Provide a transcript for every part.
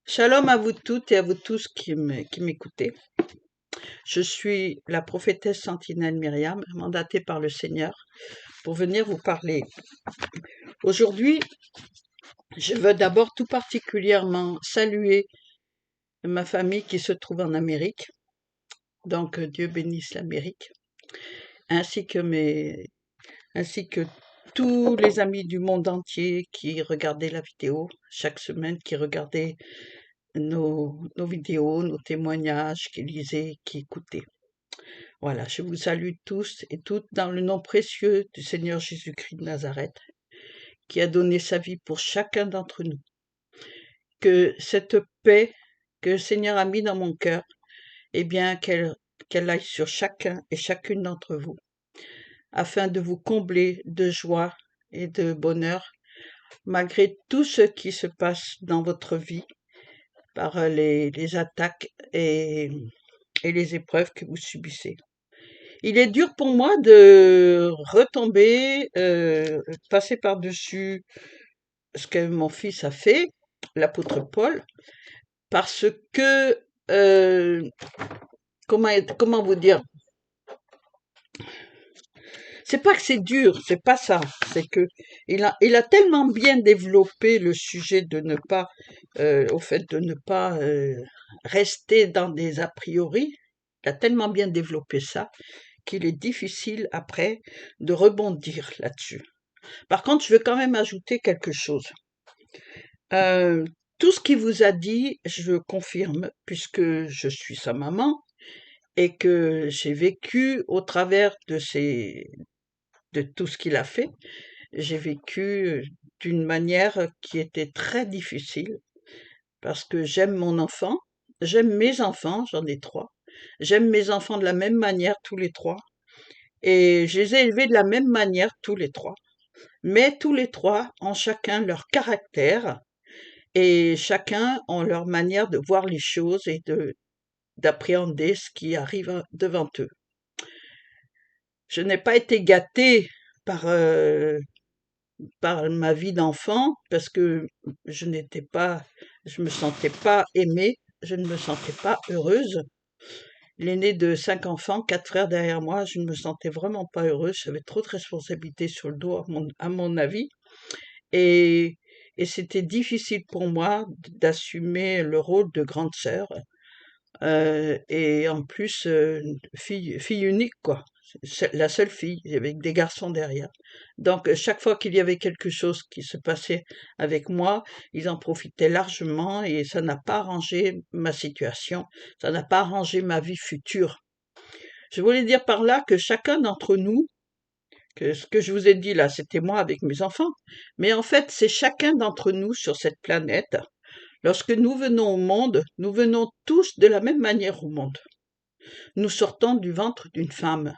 Shalom à vous toutes et à vous tous qui m'écoutez. Je suis la prophétesse Sentinelle Myriam, mandatée par le Seigneur pour venir vous parler. Aujourd'hui, je veux d'abord tout particulièrement saluer ma famille qui se trouve en Amérique. Donc, Dieu bénisse l'Amérique, ainsi que ainsi que tous les amis du monde entier qui regardaient la vidéo chaque semaine, qui regardaient nos vidéos, nos témoignages, qui lisaient, qui écoutaient. Voilà, je vous salue tous et toutes dans le nom précieux du Seigneur Jésus-Christ de Nazareth, qui a donné sa vie pour chacun d'entre nous. Que cette paix que le Seigneur a mis dans mon cœur, eh bien, qu'elle aille sur chacun et chacune d'entre vous, afin de vous combler de joie et de bonheur, malgré tout ce qui se passe dans votre vie, par les attaques et les épreuves que vous subissez. Il est dur pour moi de retomber, passer par-dessus ce que mon fils a fait, l'apôtre Paul, parce que, comment vous dire? C'est pas que c'est dur, c'est pas ça. C'est que il a tellement bien développé le sujet de ne pas, au fait de ne pas rester dans des a priori. Il a tellement bien développé ça qu'il est difficile après de rebondir là-dessus. Par contre, je veux quand même ajouter quelque chose. Euh, Tout ce qu'il vous a dit, je confirme, puisque je suis sa maman et que j'ai vécu au travers de tout ce qu'il a fait. J'ai vécu d'une manière qui était très difficile parce que j'aime mon enfant, j'aime mes enfants, j'en ai 3. J'aime mes enfants de la même manière tous les 3 et je les ai élevés de la même manière tous les 3. Mais tous les 3 ont chacun leur caractère et chacun ont leur manière de voir les choses et d'appréhender ce qui arrive devant eux. Je n'ai pas été gâtée par, par ma vie d'enfant parce que je me sentais pas aimée, je ne me sentais pas heureuse. L'aîné de 5 enfants, 4 frères derrière moi, je ne me sentais vraiment pas heureuse, j'avais trop de responsabilités sur le dos à mon avis. Et, et c'était difficile pour moi d'assumer le rôle de grande sœur. Et en plus, fille unique, quoi. C'est la seule fille, avec des garçons derrière. Donc, chaque fois qu'il y avait quelque chose qui se passait avec moi, ils en profitaient largement et ça n'a pas arrangé ma situation, ça n'a pas arrangé ma vie future. Je voulais dire par là que chacun d'entre nous, que ce que je vous ai dit là, c'était moi avec mes enfants, mais en fait, c'est chacun d'entre nous sur cette planète. Lorsque nous venons au monde, nous venons tous de la même manière au monde. Nous sortons du ventre d'une femme.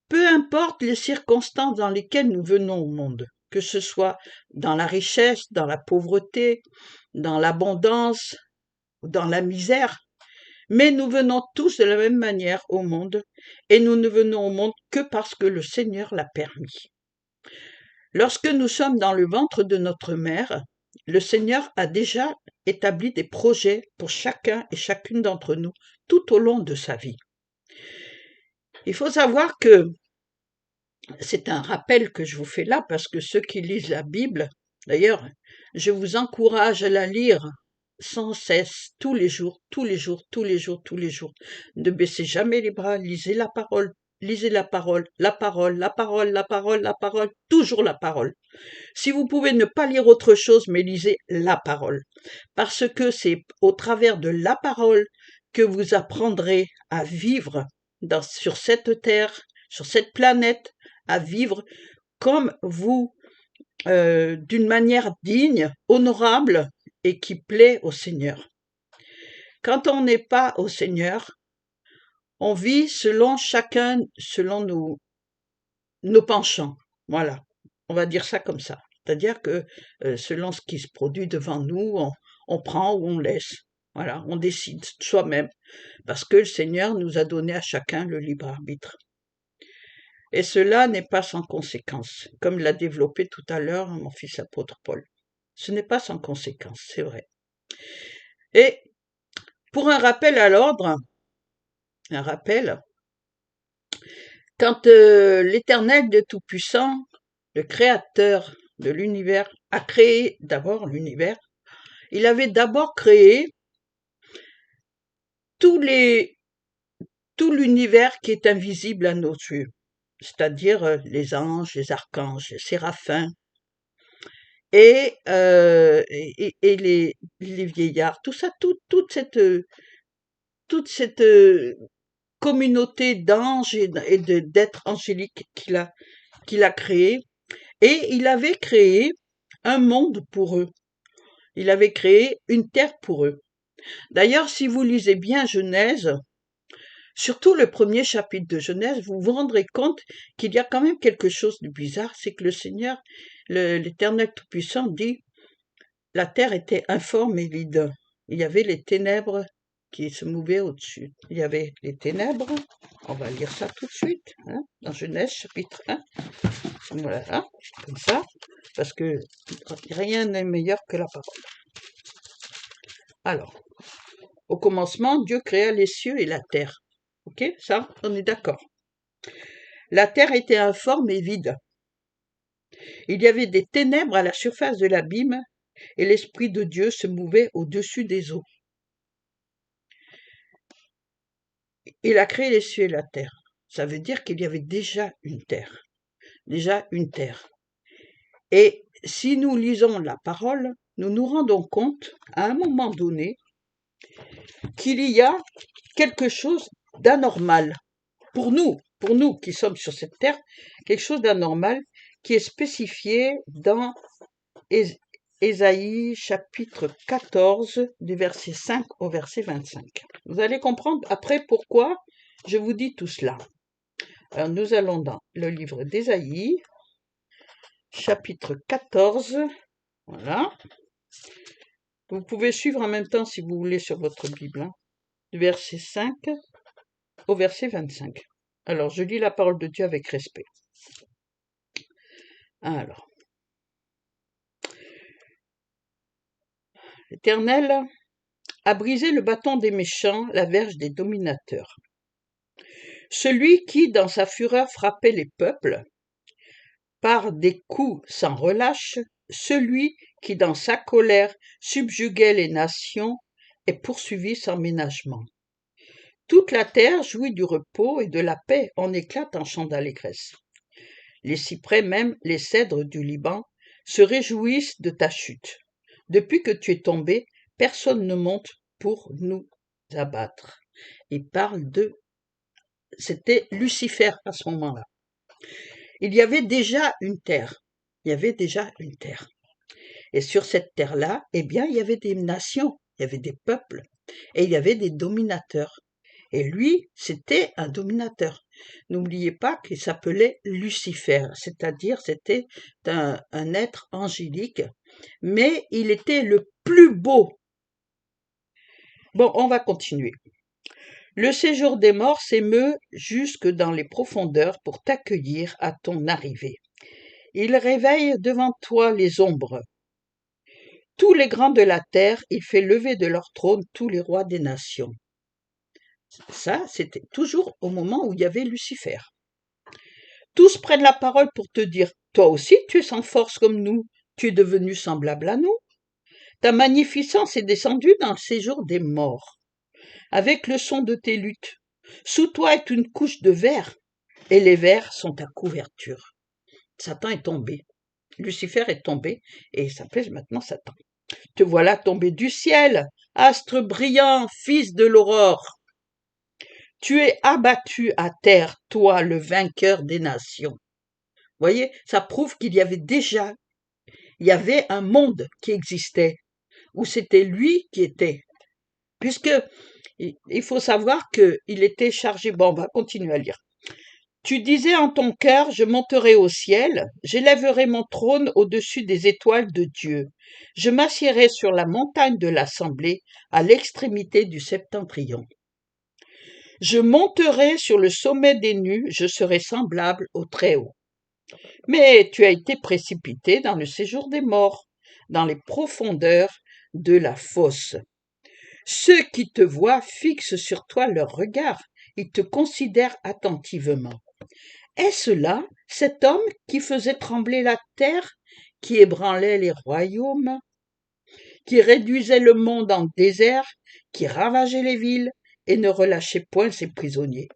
Peu importe les circonstances dans lesquelles nous venons au monde, que ce soit dans la richesse, dans la pauvreté, dans l'abondance, dans la misère, mais nous venons tous de la même manière au monde et nous ne venons au monde que parce que le Seigneur l'a permis. Lorsque nous sommes dans le ventre de notre mère, le Seigneur a déjà établi des projets pour chacun et chacune d'entre nous tout au long de sa vie. Il faut savoir que c'est un rappel que je vous fais là parce que ceux qui lisent la Bible, d'ailleurs, je vous encourage à la lire sans cesse, tous les jours, tous les jours, tous les jours, tous les jours. Ne baissez jamais les bras, lisez la parole, lisez la parole, la parole, la parole, la parole, la parole, toujours la parole. Si vous pouvez ne pas lire autre chose, mais lisez la parole. Parce que c'est au travers de la parole que vous apprendrez à vivre sur cette terre, sur cette planète, à vivre comme vous, d'une manière digne, honorable et qui plaît au Seigneur. Quand on n'est pas au Seigneur, on vit selon chacun, selon nos penchants. Voilà, on va dire ça comme ça. C'est-à-dire que selon ce qui se produit devant nous, on prend ou on laisse. Voilà, on décide soi-même, parce que le Seigneur nous a donné à chacun le libre arbitre. Et cela n'est pas sans conséquence, comme l'a développé tout à l'heure mon fils apôtre Paul. Ce n'est pas sans conséquence, c'est vrai. Et pour un rappel à l'ordre, un rappel, quand l'Éternel de Tout-Puissant, le Créateur de l'univers, a créé d'abord l'univers, il avait d'abord créé tout l'univers qui est invisible à nos yeux, c'est-à-dire les anges, les archanges, les séraphins, et les vieillards, tout ça, toute cette communauté d'anges et d'êtres angéliques qu'il a créé. Et il avait créé un monde pour eux. Il avait créé une terre pour eux. D'ailleurs, si vous lisez bien Genèse, surtout le premier chapitre de Genèse, vous vous rendrez compte qu'il y a quand même quelque chose de bizarre, c'est que le Seigneur, l'Éternel Tout-Puissant dit, la terre était informe et vide. Il y avait les ténèbres qui se mouvaient au-dessus. Il y avait les ténèbres, on va lire ça tout de suite, hein, dans Genèse chapitre 1. Voilà, hein, comme ça, parce que rien n'est meilleur que la parole. Alors, au commencement, Dieu créa les cieux et la terre. Ok, ça, on est d'accord. La terre était informe et vide. Il y avait des ténèbres à la surface de l'abîme et l'Esprit de Dieu se mouvait au-dessus des eaux. Il a créé les cieux et la terre. Ça veut dire qu'il y avait déjà une terre. Déjà une terre. Et si nous lisons la parole, nous nous rendons compte, à un moment donné, qu'il y a quelque chose d'anormal. Pour nous qui sommes sur cette terre, quelque chose d'anormal qui est spécifié dans Ésaïe chapitre 14, du verset 5 au verset 25. Vous allez comprendre après pourquoi je vous dis tout cela. Alors nous allons dans le livre d'Ésaïe, chapitre 14, voilà. Vous pouvez suivre en même temps si vous voulez sur votre Bible, hein, du verset 5 au verset 25. Alors, je lis la parole de Dieu avec respect. Alors, l'Éternel a brisé le bâton des méchants, la verge des dominateurs. Celui qui, dans sa fureur, frappait les peuples, par des coups sans relâche, celui qui, dans sa colère, subjuguait les nations, est poursuivi sans ménagement. Toute la terre jouit du repos et de la paix, en éclate en chant d'allégresse. Les cyprès, même les cèdres du Liban, se réjouissent de ta chute. Depuis que tu es tombé, personne ne monte pour nous abattre. Il parle de... C'était Lucifer à ce moment-là. Il y avait déjà une terre. Il y avait déjà une terre. Et sur cette terre-là, eh bien, il y avait des nations, il y avait des peuples, et il y avait des dominateurs. Et lui, c'était un dominateur. N'oubliez pas qu'il s'appelait Lucifer, c'est-à-dire c'était un être angélique, mais il était le plus beau. Bon, on va continuer. Le séjour des morts s'émeut jusque dans les profondeurs pour t'accueillir à ton arrivée. Il réveille devant toi les ombres. Tous les grands de la terre, il fait lever de leur trône tous les rois des nations. Ça, c'était toujours au moment où il y avait Lucifer. Tous prennent la parole pour te dire, toi aussi tu es sans force comme nous, tu es devenu semblable à nous. Ta magnificence est descendue dans le séjour des morts, avec le son de tes luttes. Sous toi est une couche de verre, et les vers sont ta couverture. Satan est tombé. Lucifer est tombé, et il s'appelle maintenant Satan. Te voilà tombé du ciel, astre brillant, fils de l'aurore. Tu es abattu à terre, toi, le vainqueur des nations. Voyez, ça prouve qu'il y avait un monde qui existait, où c'était lui qui était. Puisque, il faut savoir qu'il était chargé. Bon, on va continuer à lire. Tu disais en ton cœur, je monterai au ciel, j'élèverai mon trône au-dessus des étoiles de Dieu. Je m'assiérai sur la montagne de l'assemblée, à l'extrémité du septentrion. Je monterai sur le sommet des nues, je serai semblable au Très-Haut. Mais tu as été précipité dans le séjour des morts. dans les profondeurs de la fosse. Ceux qui te voient fixent sur toi leur regard, ils te considèrent attentivement. Est-ce là cet homme qui faisait trembler la terre, qui ébranlait les royaumes, qui réduisait le monde en désert, qui ravageait les villes et ne relâchait point ses prisonniers?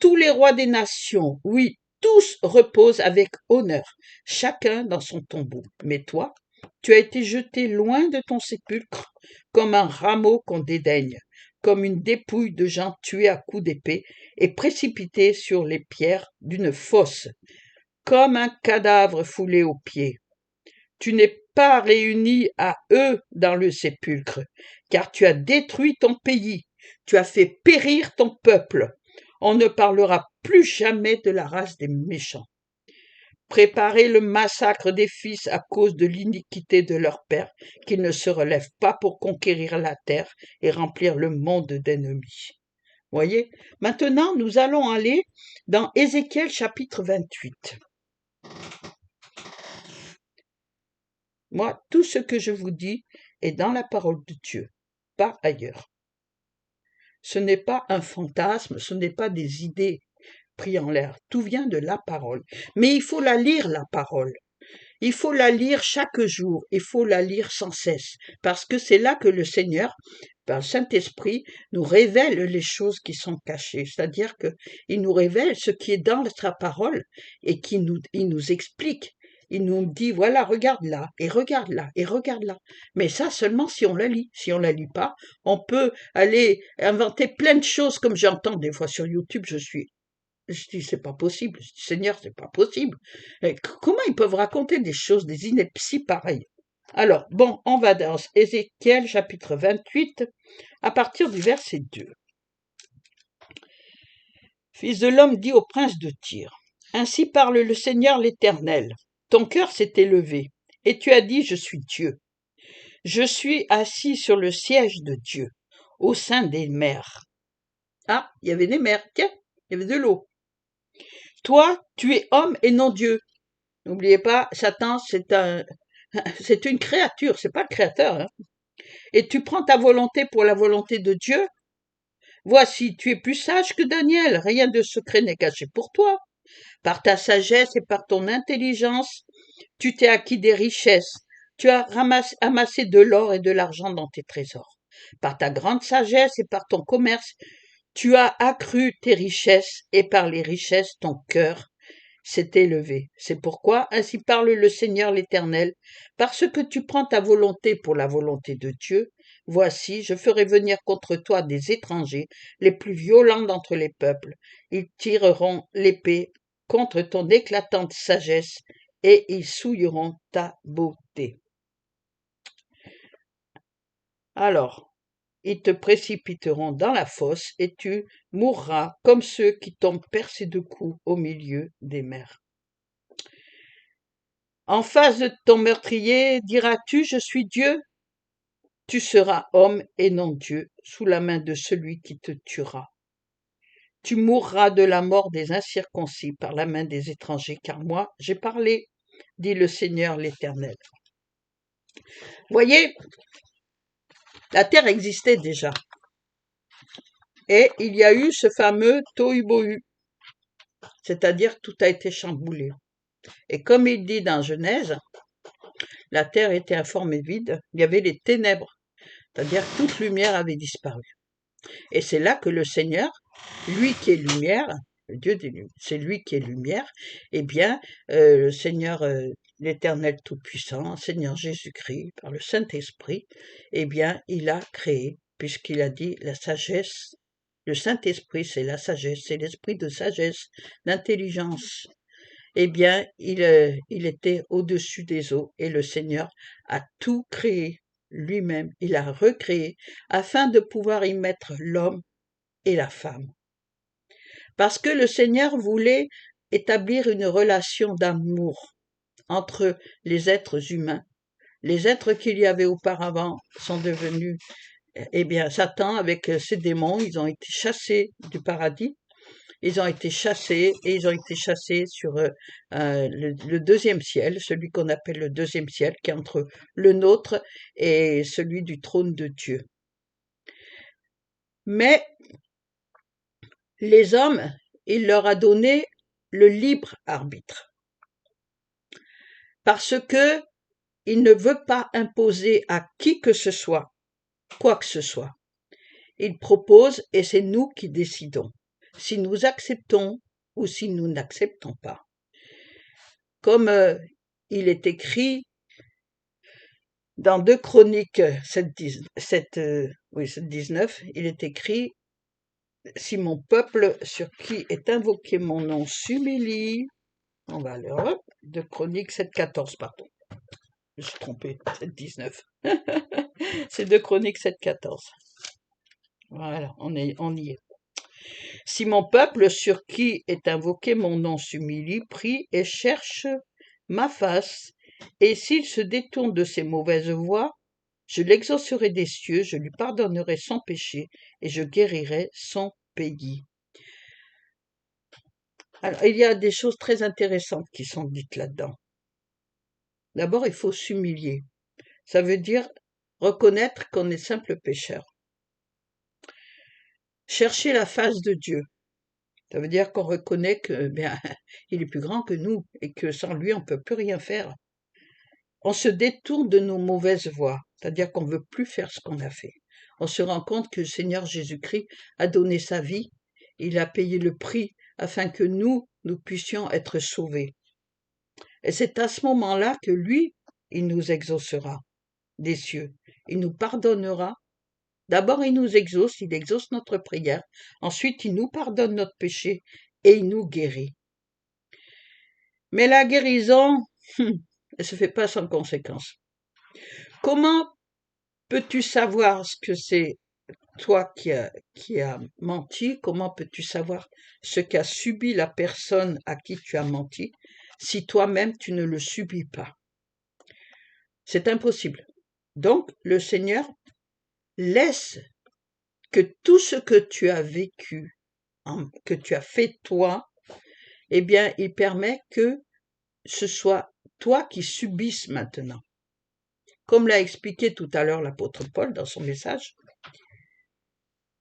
Tous les rois des nations, oui, tous reposent avec honneur, chacun dans son tombeau. Mais toi, tu as été jeté loin de ton sépulcre, comme un rameau qu'on dédaigne, comme une dépouille de gens tués à coups d'épée et précipités sur les pierres d'une fosse, comme un cadavre foulé aux pieds. Tu n'es pas réuni à eux dans le sépulcre, car tu as détruit ton pays, tu as fait périr ton peuple. On ne parlera plus jamais de la race des méchants. Préparez le massacre des fils à cause de l'iniquité de leur père, qu'ils ne se relèvent pas pour conquérir la terre et remplir le monde d'ennemis. Voyez? Maintenant, nous allons aller dans Ézéchiel chapitre 28. Moi, tout ce que je vous dis est dans la parole de Dieu, pas ailleurs. Ce n'est pas un fantasme, ce n'est pas des idées prises en l'air. Tout vient de la parole. Mais il faut la lire, la parole. Il faut la lire chaque jour, il faut la lire sans cesse, parce que c'est là que le Seigneur, par le Saint-Esprit, nous révèle les choses qui sont cachées. C'est-à-dire qu'il nous révèle ce qui est dans sa parole et il nous explique. Il nous dit, voilà, regarde là, et regarde là, et regarde là. Mais ça seulement si on la lit. Si on la lit pas, on peut aller inventer plein de choses, comme j'entends des fois sur YouTube, je dis, c'est pas possible. Je dis, Seigneur, c'est pas possible. Et comment ils peuvent raconter des choses, des inepties pareilles? Alors, bon, on va dans Ézéchiel, chapitre 28, à partir du verset 2. Fils de l'homme dit au prince de Tyr, ainsi parle le Seigneur l'Éternel. Ton cœur s'est élevé, et tu as dit, je suis Dieu. Je suis assis sur le siège de Dieu, au sein des mers. Ah, il y avait des mers, tiens, il y avait de l'eau. Toi, tu es homme et non Dieu. N'oubliez pas, Satan, c'est une créature, c'est pas le créateur. Hein. Et tu prends ta volonté pour la volonté de Dieu. Voici, tu es plus sage que Daniel, rien de secret n'est caché pour toi. Par ta sagesse et par ton intelligence, tu t'es acquis des richesses. Tu as amassé de l'or et de l'argent dans tes trésors. Par ta grande sagesse et par ton commerce, tu as accru tes richesses et par les richesses ton cœur s'est élevé. C'est pourquoi ainsi parle le Seigneur l'Éternel, parce que tu prends ta volonté pour la volonté de Dieu. Voici, je ferai venir contre toi des étrangers, les plus violents d'entre les peuples. Ils tireront l'épée contre ton éclatante sagesse et ils souilleront ta beauté. Alors, ils te précipiteront dans la fosse et tu mourras comme ceux qui tombent percés de coups au milieu des mers. En face de ton meurtrier, diras-tu, je suis Dieu? Tu seras homme et non Dieu, sous la main de celui qui te tuera. Tu mourras de la mort des incirconcis par la main des étrangers, car moi, j'ai parlé, dit le Seigneur l'Éternel. Voyez, la terre existait déjà. Et il y a eu ce fameux tohu-bohu, c'est-à-dire tout a été chamboulé. Et comme il dit dans Genèse, la terre était informe et vide, il y avait les ténèbres, c'est-à-dire que toute lumière avait disparu. Et c'est là que le Seigneur, lui qui est lumière, le Dieu des lumières, c'est lui qui est lumière, eh bien, le Seigneur, l'Éternel Tout-Puissant, Seigneur Jésus-Christ, par le Saint-Esprit, eh bien, il a créé, puisqu'il a dit la sagesse, le Saint-Esprit, c'est la sagesse, c'est l'esprit de sagesse, d'intelligence. Eh bien, il était au-dessus des eaux, et le Seigneur a tout créé lui-même, il a recréé, afin de pouvoir y mettre l'homme et la femme. Parce que le Seigneur voulait établir une relation d'amour entre les êtres humains. Les êtres qu'il y avait auparavant sont devenus, eh bien, Satan avec ses démons, ils ont été chassés du paradis. ils ont été chassés et ils ont été chassés sur le deuxième ciel, celui qu'on appelle le deuxième ciel, qui est entre le nôtre et celui du trône de Dieu. Mais les hommes, il leur a donné le libre arbitre. Parce que il ne veut pas imposer à qui que ce soit, quoi que ce soit. Il propose et c'est nous qui décidons, si nous acceptons ou si nous n'acceptons pas. Comme il est écrit dans 2 Chroniques 7,19, il est écrit « Si mon peuple sur qui est invoqué mon nom s'humilie », on va le 2 Chroniques 7,14, pardon. Je me suis trompée, 7,19. C'est 2 Chroniques 7,14. Voilà, on y est. Si mon peuple sur qui est invoqué mon nom s'humilie, prie et cherche ma face, et s'il se détourne de ses mauvaises voies, je l'exaucerai des cieux, je lui pardonnerai son péché, et je guérirai son pays. Alors, il y a des choses très intéressantes qui sont dites là-dedans. D'abord, il faut s'humilier. Ça veut dire reconnaître qu'on est simple pécheur. Chercher la face de Dieu. Ça veut dire qu'on reconnaît que, bien, il est plus grand que nous et que sans lui, on ne peut plus rien faire. On se détourne de nos mauvaises voies, c'est-à-dire qu'on ne veut plus faire ce qu'on a fait. On se rend compte que le Seigneur Jésus-Christ a donné sa vie, il a payé le prix afin que nous puissions être sauvés. Et c'est à ce moment-là que lui, il nous exaucera des cieux. Il nous pardonnera. D'abord, il nous exauce, il exauce notre prière. Ensuite, il nous pardonne notre péché et il nous guérit. Mais la guérison, elle se fait pas sans conséquence. Comment peux-tu savoir ce que c'est toi qui as menti? Comment peux-tu savoir ce qu'a subi la personne à qui tu as menti si toi-même tu ne le subis pas? C'est impossible. Donc, le Seigneur laisse que tout ce que tu as vécu, que tu as fait toi, eh bien, il permet que ce soit toi qui subisses maintenant. Comme l'a expliqué tout à l'heure l'apôtre Paul dans son message,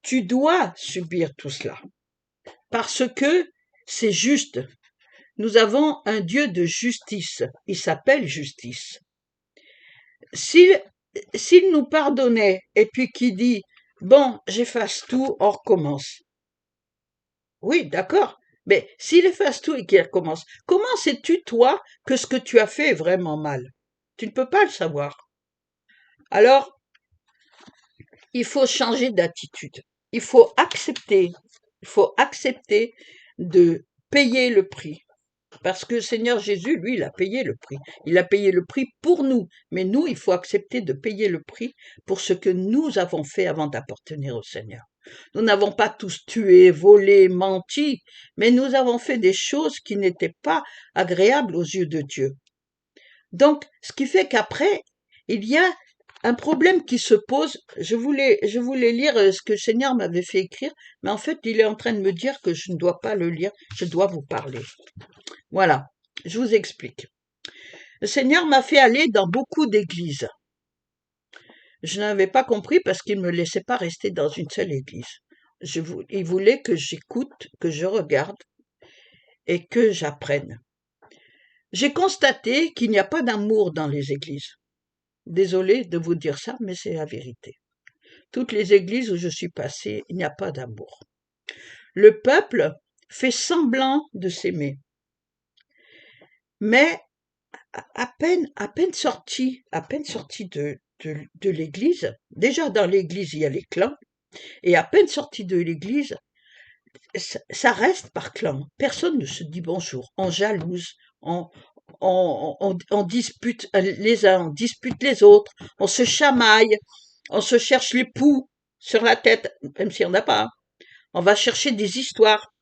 tu dois subir tout cela parce que c'est juste. Nous avons un Dieu de justice. Il s'appelle justice. S'il nous pardonnait et puis qu'il dit « Bon, j'efface tout, on recommence ». Oui, d'accord. Mais s'il efface tout et qu'il recommence, comment sais-tu, toi, que ce que tu as fait est vraiment mal? Tu ne peux pas le savoir. Alors, il faut changer d'attitude. Il faut accepter de payer le prix. Parce que le Seigneur Jésus, lui, il a payé le prix. Il a payé le prix pour nous. Mais nous, il faut accepter de payer le prix pour ce que nous avons fait avant d'appartenir au Seigneur. Nous n'avons pas tous tué, volé, menti, mais nous avons fait des choses qui n'étaient pas agréables aux yeux de Dieu. Donc, ce qui fait qu'après, il y a un problème qui se pose. Je voulais lire ce que le Seigneur m'avait fait écrire, mais en fait, il est en train de me dire que je ne dois pas le lire, je dois vous parler. Voilà, je vous explique. Le Seigneur m'a fait aller dans beaucoup d'églises. Je n'avais pas compris parce qu'il ne me laissait pas rester dans une seule église. Il voulait que j'écoute, que je regarde et que j'apprenne. J'ai constaté qu'il n'y a pas d'amour dans les églises. Désolée de vous dire ça, mais c'est la vérité. Toutes les églises où je suis passée, il n'y a pas d'amour. Le peuple fait semblant de s'aimer. Mais à peine sorti de l'église, déjà dans l'église il y a les clans, et à peine sorti de l'église, ça reste par clan. Personne ne se dit bonjour, on jalouse, on dispute les uns, on dispute les autres, on se chamaille, on se cherche les poux sur la tête, même s'il n'y en a pas. On va chercher des histoires.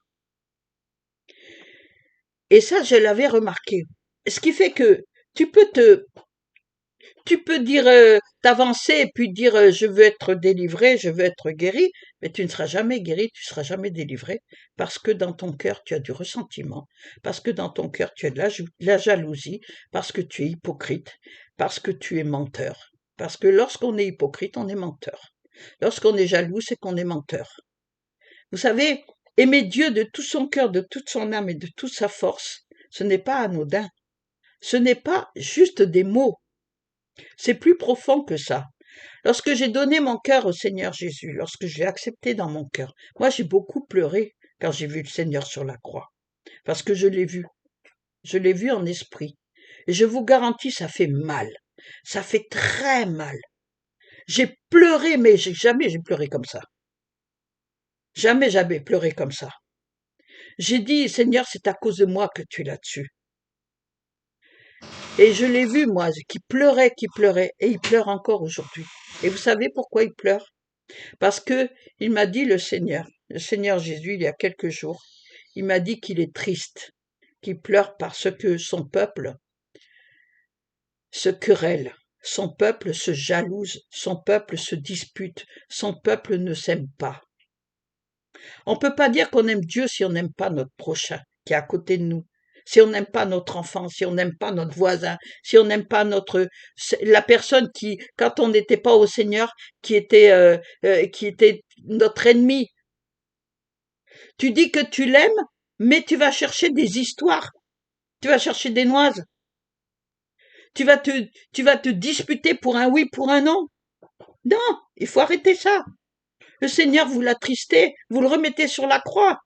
Et ça, je l'avais remarqué. Ce qui fait que tu peux Tu peux dire, t'avancer et puis dire, je veux être délivré, je veux être guéri, mais tu ne seras jamais guéri, tu seras jamais délivré, parce que dans ton cœur, tu as du ressentiment, parce que dans ton cœur, tu as de la jalousie, parce que tu es hypocrite, parce que tu es menteur. Parce que lorsqu'on est hypocrite, on est menteur. Lorsqu'on est jaloux, c'est qu'on est menteur. Vous savez, aimer Dieu de tout son cœur, de toute son âme et de toute sa force, ce n'est pas anodin. Ce n'est pas juste des mots. C'est plus profond que ça. Lorsque j'ai donné mon cœur au Seigneur Jésus, lorsque je l'ai accepté dans mon cœur, moi j'ai beaucoup pleuré quand j'ai vu le Seigneur sur la croix, parce que je l'ai vu en esprit. Et je vous garantis, ça fait mal, ça fait très mal. J'ai pleuré, mais jamais j'ai pleuré comme ça. Jamais j'avais pleuré comme ça. J'ai dit, Seigneur, c'est à cause de moi que tu es là-dessus. Et je l'ai vu, moi, qui pleurait, et il pleure encore aujourd'hui. Et vous savez pourquoi il pleure? Parce que il m'a dit le Seigneur Jésus, il y a quelques jours, il m'a dit qu'il est triste, qu'il pleure parce que son peuple se querelle, son peuple se jalouse, son peuple se dispute, son peuple ne s'aime pas. On ne peut pas dire qu'on aime Dieu si on n'aime pas notre prochain qui est à côté de nous, si on n'aime pas notre enfant, si on n'aime pas notre voisin, si on n'aime pas la personne qui, quand on n'était pas au Seigneur, qui était notre ennemi. Tu dis que tu l'aimes, mais tu vas chercher des histoires, tu vas chercher des noises, tu vas te disputer pour un oui, pour un non. Non, il faut arrêter ça. Le Seigneur vous l'attristez, vous le remettez sur la croix.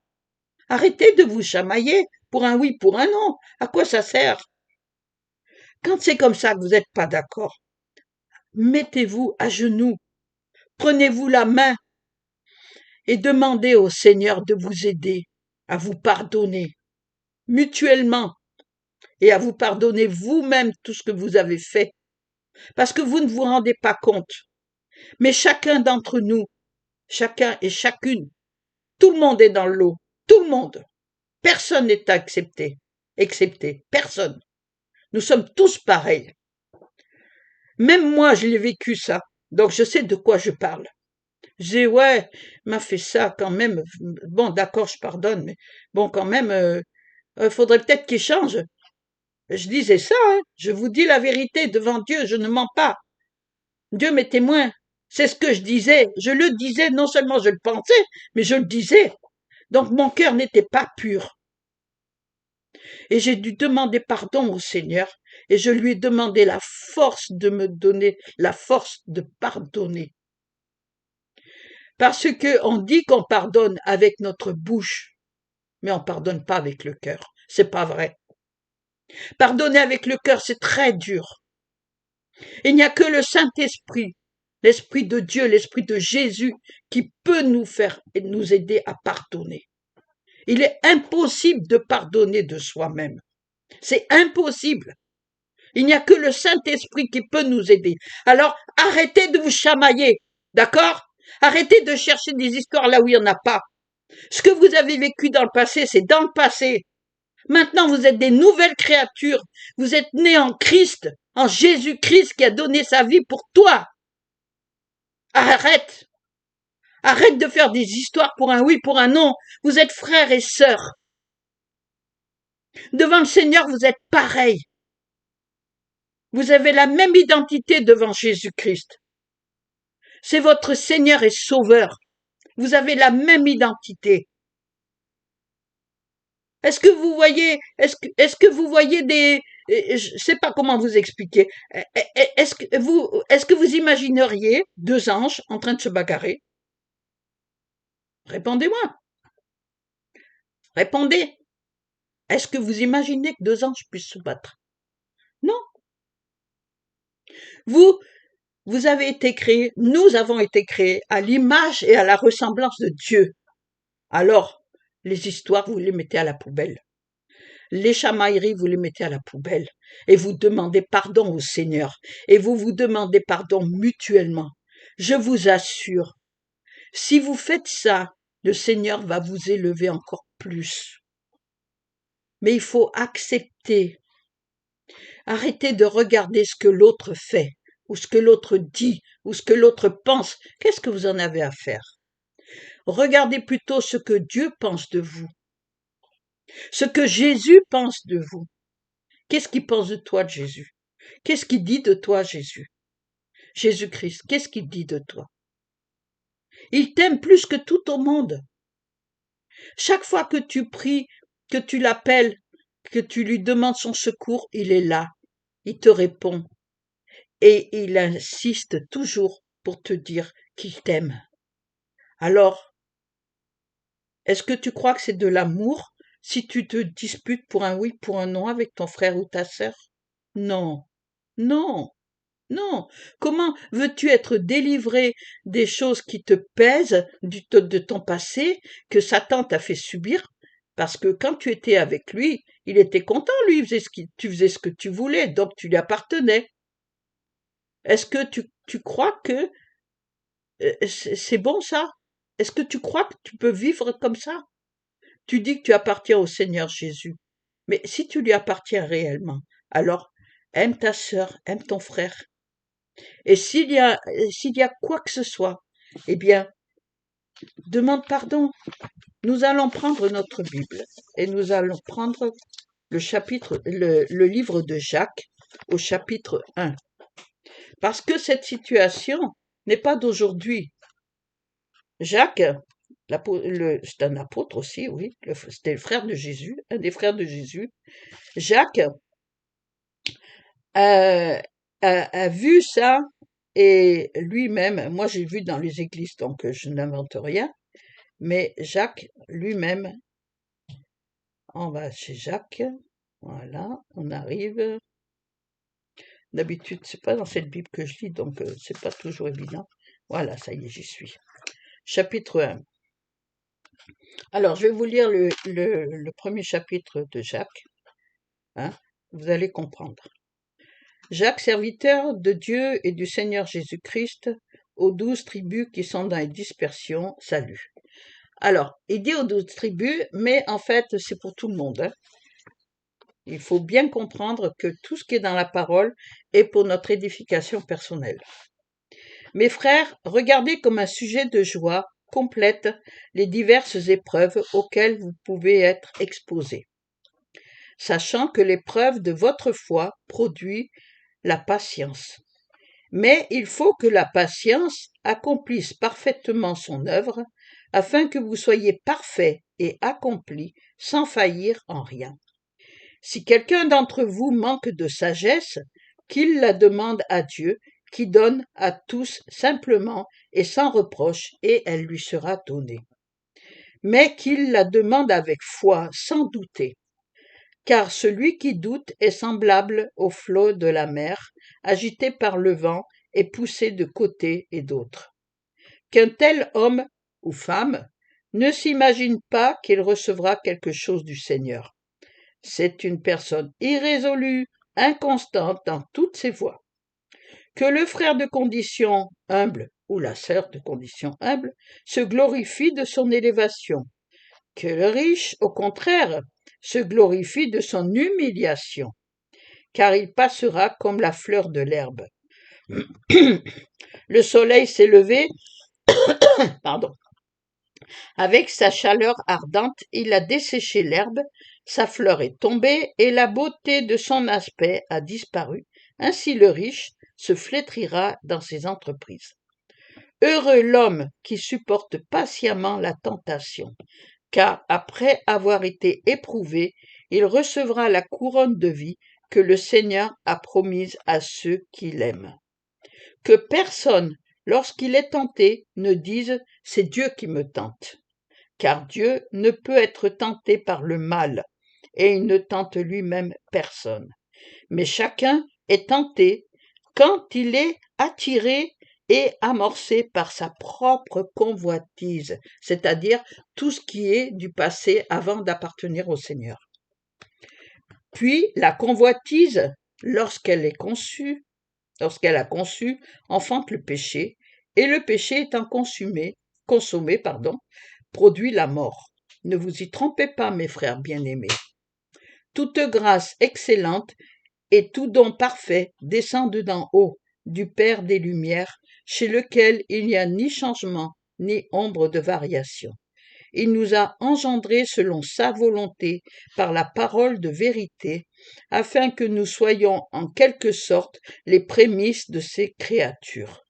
Arrêtez de vous chamailler pour un oui, pour un non. À quoi ça sert? Quand c'est comme ça que vous n'êtes pas d'accord, mettez-vous à genoux, prenez-vous la main et demandez au Seigneur de vous aider à vous pardonner mutuellement et à vous pardonner vous-même tout ce que vous avez fait. Parce que vous ne vous rendez pas compte. Mais chacun d'entre nous, chacun et chacune, tout le monde est dans l'eau. Tout le monde. Personne n'est excepté personne. Nous sommes tous pareils. Même moi, je l'ai vécu ça. Donc, je sais de quoi je parle. Je dis, ouais, il m'a fait ça quand même. Bon, d'accord, je pardonne, mais bon, quand même, faudrait peut-être qu'il change. Je disais ça, hein. Je vous dis la vérité devant Dieu, je ne mens pas. Dieu m'est témoin. C'est ce que je disais. Je le disais, non seulement je le pensais, mais je le disais. Donc mon cœur n'était pas pur. Et j'ai dû demander pardon au Seigneur. Et je lui ai demandé la force de me donner, la force de pardonner. Parce que on dit qu'on pardonne avec notre bouche, mais on pardonne pas avec le cœur. C'est pas vrai. Pardonner avec le cœur, c'est très dur. Il n'y a que le Saint-Esprit, l'Esprit de Dieu, l'Esprit de Jésus, qui peut nous faire et nous aider à pardonner. Il est impossible de pardonner de soi-même. C'est impossible. Il n'y a que le Saint-Esprit qui peut nous aider. Alors, arrêtez de vous chamailler, d'accord? Arrêtez de chercher des histoires là où il n'y en a pas. Ce que vous avez vécu dans le passé, c'est dans le passé. Maintenant, vous êtes des nouvelles créatures. Vous êtes nés en Christ, en Jésus-Christ qui a donné sa vie pour toi. Arrête. Arrête de faire des histoires pour un oui, pour un non. Vous êtes frères et sœurs. Devant le Seigneur, vous êtes pareils. Vous avez la même identité devant Jésus-Christ. C'est votre Seigneur et Sauveur. Vous avez la même identité. Est-ce que vous voyez, est-ce que vous voyez je sais pas comment vous expliquer. Est-ce que vous imagineriez deux anges en train de se bagarrer? Répondez-moi. Répondez. Est-ce que vous imaginez que deux anges puissent se battre? Non. Vous avez été créés, nous avons été créés à l'image et à la ressemblance de Dieu. Alors, les histoires, vous les mettez à la poubelle. Les chamailleries, vous les mettez à la poubelle. Et vous demandez pardon au Seigneur. Et vous vous demandez pardon mutuellement. Je vous assure, si vous faites ça, le Seigneur va vous élever encore plus. Mais il faut accepter. Arrêtez de regarder ce que l'autre fait, ou ce que l'autre dit, ou ce que l'autre pense. Qu'est-ce que vous en avez à faire? Regardez plutôt ce que Dieu pense de vous, ce que Jésus pense de vous. Qu'est-ce qu'il pense de toi, Jésus? Qu'est-ce qu'il dit de toi, Jésus? Jésus-Christ, qu'est-ce qu'il dit de toi? Il t'aime plus que tout au monde. Chaque fois que tu pries, que tu l'appelles, que tu lui demandes son secours, il est là, il te répond. Et il insiste toujours pour te dire qu'il t'aime. Alors, est-ce que tu crois que c'est de l'amour si tu te disputes pour un oui, pour un non avec ton frère ou ta sœur? Non, non, non. Comment veux-tu être délivré des choses qui te pèsent de ton passé, que Satan t'a fait subir? Parce que quand tu étais avec lui, il était content, lui, tu faisais ce que tu voulais, donc tu lui appartenais. Est-ce que tu crois que c'est bon ça? Est-ce que tu crois que tu peux vivre comme ça? Tu dis que tu appartiens au Seigneur Jésus. Mais si tu lui appartiens réellement, alors aime ta sœur, aime ton frère. Et s'il y a quoi que ce soit, eh bien, demande pardon. Nous allons prendre notre Bible et nous allons prendre le livre de Jacques au chapitre 1. Parce que cette situation n'est pas d'aujourd'hui. Jacques, c'est un apôtre aussi, oui, c'était le frère de Jésus, un des frères de Jésus. Jacques a vu ça et lui-même, moi j'ai vu dans les églises, donc je n'invente rien, mais Jacques lui-même, on va chez Jacques, voilà, on arrive. D'habitude, c'est pas dans cette Bible que je lis, donc c'est pas toujours évident. Voilà, ça y est, j'y suis. Chapitre 1. Alors, je vais vous lire le premier chapitre de Jacques. Hein, vous allez comprendre. Jacques, serviteur de Dieu et du Seigneur Jésus-Christ, aux 12 tribus qui sont dans les dispersions, salut. Alors, il dit aux 12 tribus, mais en fait, c'est pour tout le monde. Hein. Il faut bien comprendre que tout ce qui est dans la parole est pour notre édification personnelle. Mes frères, regardez comme un sujet de joie complète les diverses épreuves auxquelles vous pouvez être exposés, sachant que l'épreuve de votre foi produit la patience. Mais il faut que la patience accomplisse parfaitement son œuvre, afin que vous soyez parfaits et accomplis sans faillir en rien. Si quelqu'un d'entre vous manque de sagesse, qu'il la demande à Dieu, qui donne à tous simplement et sans reproche, et elle lui sera donnée. Mais qu'il la demande avec foi, sans douter. Car celui qui doute est semblable au flot de la mer, agité par le vent et poussé de côté et d'autre. Qu'un tel homme ou femme ne s'imagine pas qu'il recevra quelque chose du Seigneur. C'est une personne irrésolue, inconstante dans toutes ses voies. Que le frère de condition humble ou la sœur de condition humble se glorifie de son élévation. Que le riche, au contraire, se glorifie de son humiliation, car il passera comme la fleur de l'herbe. Le soleil s'est levé, avec sa chaleur ardente, il a desséché l'herbe, sa fleur est tombée et la beauté de son aspect a disparu. Ainsi le riche se flétrira dans ses entreprises. Heureux l'homme qui supporte patiemment la tentation, car après avoir été éprouvé, il recevra la couronne de vie que le Seigneur a promise à ceux qui l'aiment. Que personne, lorsqu'il est tenté, ne dise « c'est Dieu qui me tente », car Dieu ne peut être tenté par le mal, et il ne tente lui-même personne. Mais chacun est tenté quand il est attiré et amorcé par sa propre convoitise, c'est-à-dire tout ce qui est du passé avant d'appartenir au Seigneur. Puis la convoitise, lorsqu'elle a conçu, enfante le péché, et le péché étant consommé, produit la mort. Ne vous y trompez pas, mes frères bien-aimés. Toute grâce excellente Et tout don parfait descend d'en haut, du Père des Lumières, chez lequel il n'y a ni changement, ni ombre de variation. Il nous a engendrés selon sa volonté par la parole de vérité, afin que nous soyons en quelque sorte les prémices de ses créatures.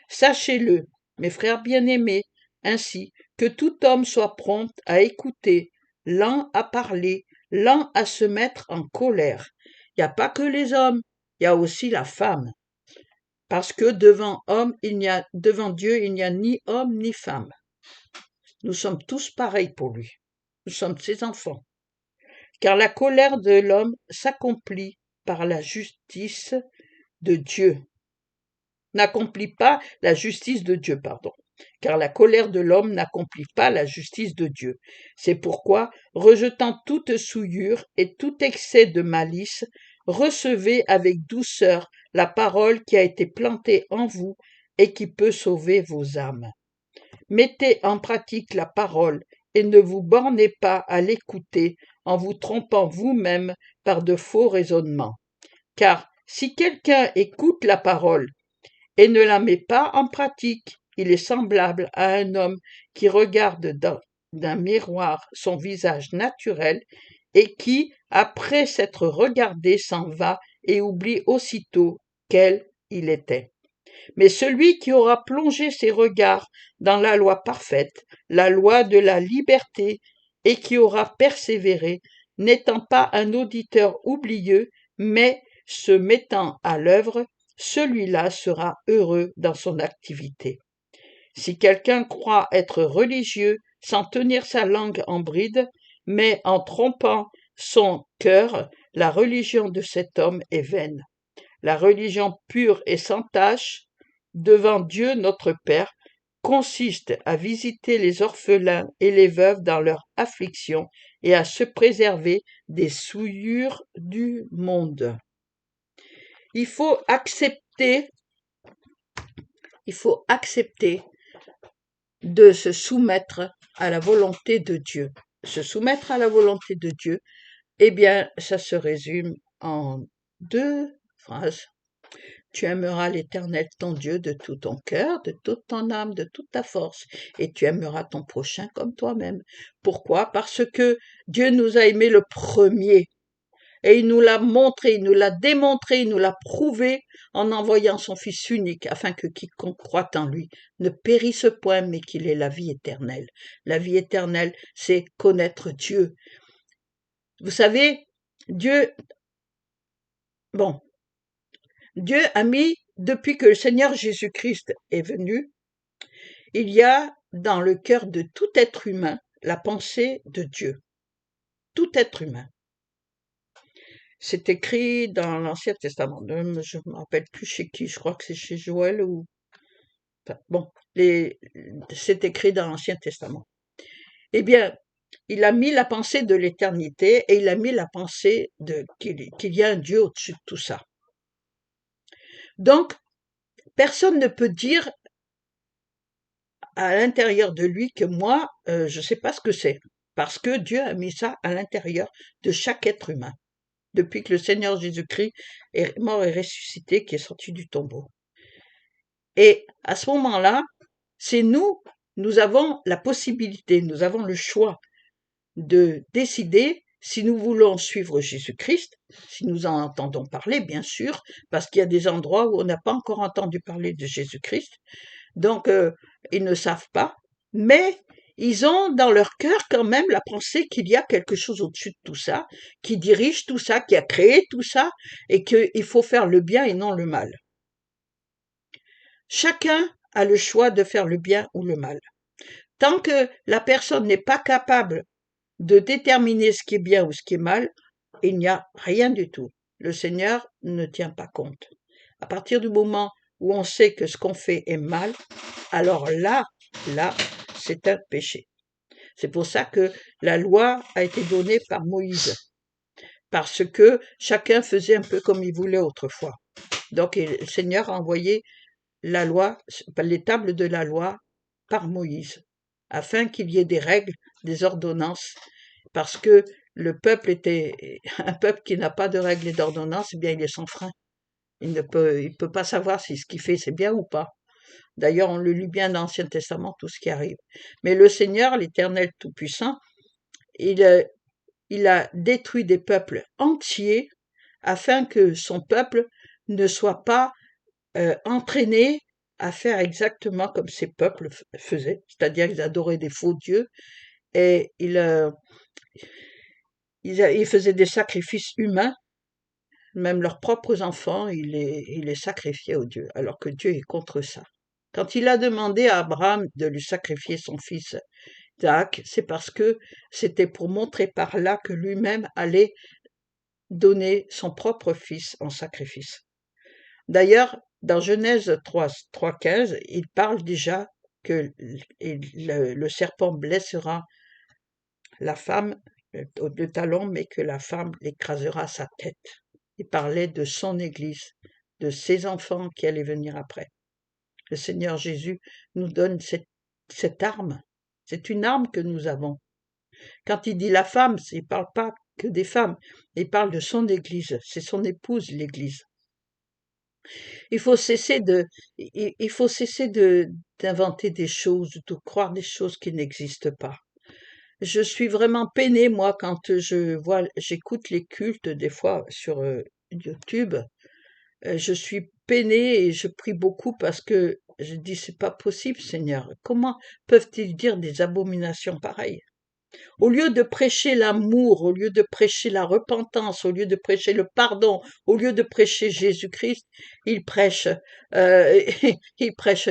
Sachez-le, mes frères bien-aimés, ainsi que tout homme soit prompt à écouter, lent à parler, lent à se mettre en colère. Il n'y a pas que les hommes, il y a aussi la femme. Parce que devant Dieu, il n'y a ni homme ni femme. Nous sommes tous pareils pour lui. Nous sommes ses enfants. Car la colère de l'homme s'accomplit par la justice de Dieu. N'accomplit pas la justice de Dieu, pardon. Car la colère de l'homme n'accomplit pas la justice de Dieu. C'est pourquoi, rejetant toute souillure et tout excès de malice, recevez avec douceur la parole qui a été plantée en vous et qui peut sauver vos âmes. Mettez en pratique la parole et ne vous bornez pas à l'écouter en vous trompant vous-même par de faux raisonnements. Car si quelqu'un écoute la parole et ne la met pas en pratique, il est semblable à un homme qui regarde d'un miroir son visage naturel et qui, après s'être regardé, s'en va et oublie aussitôt quel il était. Mais celui qui aura plongé ses regards dans la loi parfaite, la loi de la liberté, et qui aura persévéré, n'étant pas un auditeur oublieux, mais se mettant à l'œuvre, celui-là sera heureux dans son activité. Si quelqu'un croit être religieux sans tenir sa langue en bride, mais en trompant son cœur, la religion de cet homme est vaine. La religion pure et sans tache, devant Dieu notre Père, consiste à visiter les orphelins et les veuves dans leur affliction et à se préserver des souillures du monde. Il faut accepter de se soumettre à la volonté de Dieu. Se soumettre à la volonté de Dieu, eh bien, ça se résume en 2 phrases. Tu aimeras l'Éternel ton Dieu de tout ton cœur, de toute ton âme, de toute ta force, et tu aimeras ton prochain comme toi-même. Pourquoi? Parce que Dieu nous a aimés le premier, et il nous l'a montré, il nous l'a démontré, il nous l'a prouvé en envoyant son Fils unique, afin que quiconque croit en lui ne périsse point, mais qu'il ait la vie éternelle. La vie éternelle, c'est connaître Dieu. Vous savez, Dieu a mis, depuis que le Seigneur Jésus-Christ est venu, il y a dans le cœur de tout être humain la pensée de Dieu. Tout être humain. C'est écrit dans l'Ancien Testament. Je ne me rappelle plus chez qui, je crois que c'est chez Joël ou... Enfin, bon, c'est écrit dans l'Ancien Testament. Eh bien, il a mis la pensée de l'éternité et il a mis la pensée qu'il y a un Dieu au-dessus de tout ça. Donc, personne ne peut dire à l'intérieur de lui que moi, je ne sais pas ce que c'est, parce que Dieu a mis ça à l'intérieur de chaque être humain, depuis que le Seigneur Jésus-Christ est mort et ressuscité, qui est sorti du tombeau. Et à ce moment-là, c'est nous avons la possibilité, nous avons le choix de décider si nous voulons suivre Jésus-Christ, si nous en entendons parler, bien sûr, parce qu'il y a des endroits où on n'a pas encore entendu parler de Jésus-Christ, donc ils ne savent pas, mais ils ont dans leur cœur quand même la pensée qu'il y a quelque chose au-dessus de tout ça, qui dirige tout ça, qui a créé tout ça, et qu'il faut faire le bien et non le mal. Chacun a le choix de faire le bien ou le mal. Tant que la personne n'est pas capable de déterminer ce qui est bien ou ce qui est mal, il n'y a rien du tout. Le Seigneur ne tient pas compte. À partir du moment où on sait que ce qu'on fait est mal, alors là, c'est un péché. C'est pour ça que la loi a été donnée par Moïse, parce que chacun faisait un peu comme il voulait autrefois. Donc le Seigneur a envoyé la loi, les tables de la loi par Moïse, afin qu'il y ait des règles, des ordonnances, parce que le peuple était un peuple qui n'a pas de règles et d'ordonnances, eh bien il est sans frein. Il peut pas savoir si ce qu'il fait c'est bien ou pas. D'ailleurs, on le lit bien dans l'Ancien Testament, tout ce qui arrive. Mais le Seigneur, l'Éternel Tout-Puissant, il, euh, il a détruit des peuples entiers afin que son peuple ne soit pas entraîné à faire exactement comme ces peuples faisaient, c'est-à-dire qu'ils adoraient des faux dieux et ils faisaient des sacrifices humains, même leurs propres enfants, ils les sacrifiaient aux dieux, alors que Dieu est contre ça. Quand il a demandé à Abraham de lui sacrifier son fils Isaac, c'est parce que c'était pour montrer par là que lui-même allait donner son propre fils en sacrifice. D'ailleurs, dans Genèse 3:15, il parle déjà que le serpent blessera la femme, le talon, mais que la femme l'écrasera sa tête. Il parlait de son Église, de ses enfants qui allaient venir après. Le Seigneur Jésus nous donne cette arme. C'est une arme que nous avons. Quand il dit la femme, il ne parle pas que des femmes, il parle de son Église. C'est son épouse, l'Église. Il faut cesser d'inventer des choses, de croire des choses qui n'existent pas. Je suis vraiment peinée, moi, quand j'écoute les cultes des fois sur YouTube. Je suis peinée et je prie beaucoup parce que je dis c'est pas possible, Seigneur. Comment peuvent-ils dire des abominations pareilles? Au lieu de prêcher l'amour, au lieu de prêcher la repentance, au lieu de prêcher le pardon, au lieu de prêcher Jésus-Christ, ils prêchent, euh, ils prêchent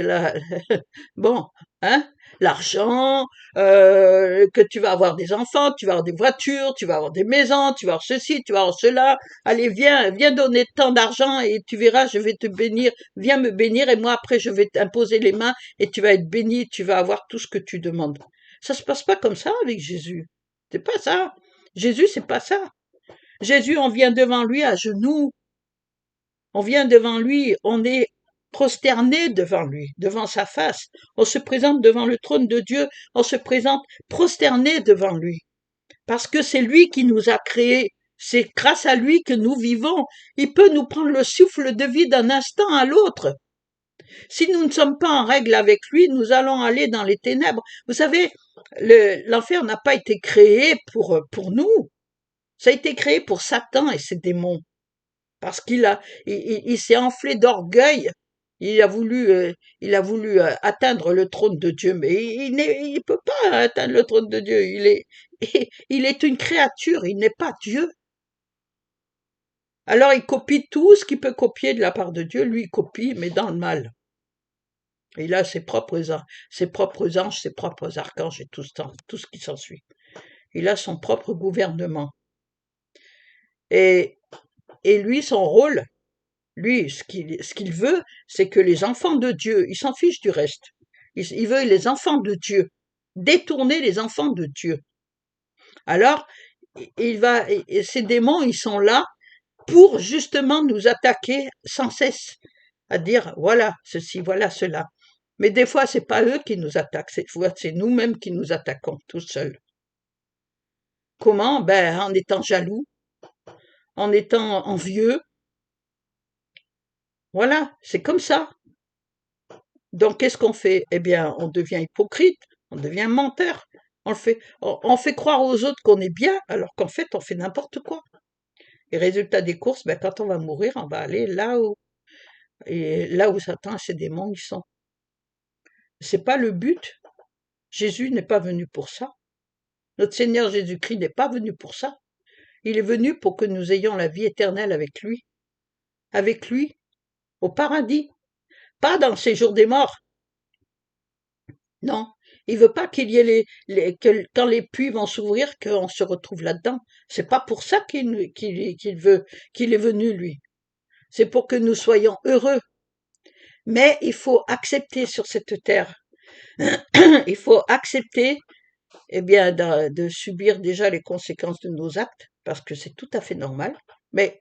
bon, hein, l'argent, que tu vas avoir des enfants, tu vas avoir des voitures, tu vas avoir des maisons, tu vas avoir ceci, tu vas avoir cela. Allez, viens donner tant d'argent et tu verras, je vais te bénir. Viens me bénir et moi après je vais t'imposer les mains et tu vas être béni, tu vas avoir tout ce que tu demandes. Ça se passe pas comme ça avec Jésus. C'est pas ça. Jésus, c'est pas ça. Jésus, on vient devant lui à genoux. On vient devant lui, on est prosterné devant lui, devant sa face. On se présente devant le trône de Dieu, on se présente prosterné devant lui. Parce que c'est lui qui nous a créés. C'est grâce à lui que nous vivons. Il peut nous prendre le souffle de vie d'un instant à l'autre. Si nous ne sommes pas en règle avec lui, nous allons aller dans les ténèbres. Vous savez, l'enfer n'a pas été créé pour nous. Ça a été créé pour Satan et ses démons. Parce il s'est enflé d'orgueil. Il a voulu atteindre le trône de Dieu, mais il peut pas atteindre le trône de Dieu. Il est une créature, il n'est pas Dieu. Alors il copie tout ce qu'il peut copier de la part de Dieu. Lui, il copie, mais dans le mal. Il a ses propres anges, ses propres archanges et tout ce qui s'ensuit. Il a son propre gouvernement. Et lui, son rôle, lui, ce qu'il veut, c'est que les enfants de Dieu, il s'en fiche du reste. Il veut les enfants de Dieu, détourner les enfants de Dieu. Alors, ces démons, ils sont là pour justement nous attaquer sans cesse, à dire voilà ceci, voilà cela. Mais des fois, c'est pas eux qui nous attaquent, c'est nous-mêmes qui nous attaquons tout seuls. Comment? Ben, en étant jaloux, en étant envieux. Voilà, c'est comme ça. Donc, qu'est-ce qu'on fait? Eh bien, on devient hypocrite, on devient menteur. On fait croire aux autres qu'on est bien, alors qu'en fait, on fait n'importe quoi. Et résultat des courses, ben, quand on va mourir, on va aller là où Satan et ses démons ils sont. C'est pas le but. Jésus n'est pas venu pour ça. Notre Seigneur Jésus-Christ n'est pas venu pour ça. Il est venu pour que nous ayons la vie éternelle avec lui. Avec lui, au paradis. Pas dans le séjour des morts. Non. Il veut pas qu'il y ait que quand les puits vont s'ouvrir, qu'on se retrouve là-dedans. C'est pas pour ça qu'il est venu, lui. C'est pour que nous soyons heureux. Mais il faut accepter sur cette terre. Il faut accepter, eh bien, de subir déjà les conséquences de nos actes, parce que c'est tout à fait normal, mais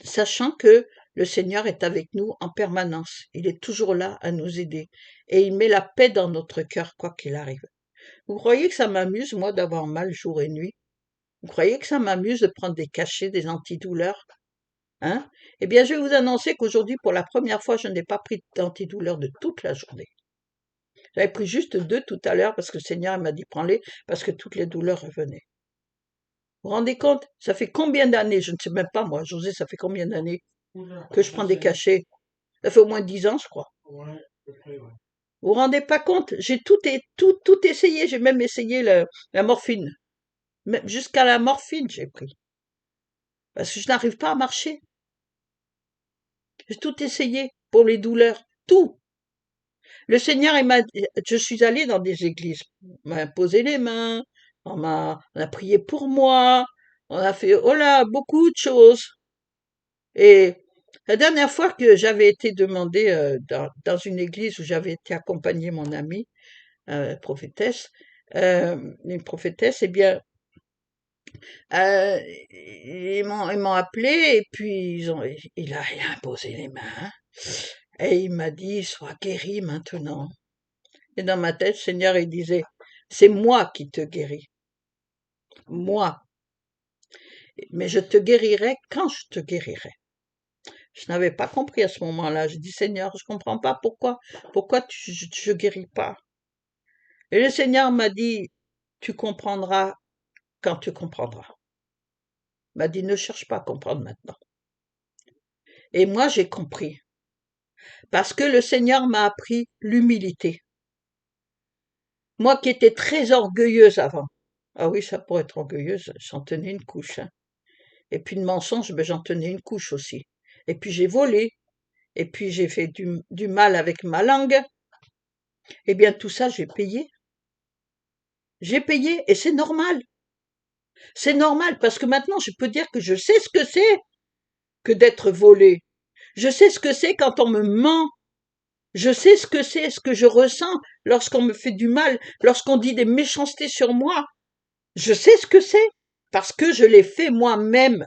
sachant que le Seigneur est avec nous en permanence. Il est toujours là à nous aider. Et il met la paix dans notre cœur, quoi qu'il arrive. Vous croyez que ça m'amuse, moi, d'avoir mal jour et nuit? Vous croyez que ça m'amuse de prendre des cachets, des antidouleurs? Hein? Eh bien, je vais vous annoncer qu'aujourd'hui, pour la première fois, je n'ai pas pris d'antidouleur de toute la journée. J'avais pris juste 2 tout à l'heure parce que le Seigneur m'a dit prends-les parce que toutes les douleurs revenaient. Vous vous rendez compte? Ça fait combien d'années? Je ne sais même pas moi, José, ça fait combien d'années que je prends des cachets? Ça fait au moins 10 ans, je crois. Vous vous rendez pas compte? J'ai tout essayé, j'ai même essayé la morphine. Même jusqu'à la morphine, j'ai pris. Parce que je n'arrive pas à marcher. J'ai tout essayé pour les douleurs. Tout. Le Seigneur, je suis allée dans des églises. On m'a imposé les mains. On a prié pour moi. On a fait, oh là, beaucoup de choses. Et la dernière fois que j'avais été demandée dans une église où j'avais été accompagner mon amie, prophétesse, une prophétesse, eh bien, ils m'ont appelé et puis il a imposé les mains et il m'a dit sois guéri maintenant. Et dans ma tête, le Seigneur il disait c'est moi qui te guéris, moi, mais je te guérirai quand je te guérirai. Je n'avais pas compris à ce moment-là. J'ai dit Seigneur, je comprends pas pourquoi je guéris pas. Et le Seigneur m'a dit tu comprendras quand tu comprendras. Il m'a dit ne cherche pas à comprendre maintenant. Et moi j'ai compris. Parce que le Seigneur m'a appris l'humilité. Moi qui étais très orgueilleuse avant. Ah oui, ça pour être orgueilleuse, j'en tenais une couche. Hein. Et puis de mensonge, ben, j'en tenais une couche aussi. Et puis j'ai volé. Et puis j'ai fait du mal avec ma langue. Eh bien tout ça, j'ai payé. J'ai payé et c'est normal. C'est normal parce que maintenant je peux dire que je sais ce que c'est que d'être volé. Je sais ce que c'est quand on me ment. Je sais ce que c'est, ce que je ressens lorsqu'on me fait du mal, lorsqu'on dit des méchancetés sur moi. Je sais ce que c'est, parce que je l'ai fait moi-même.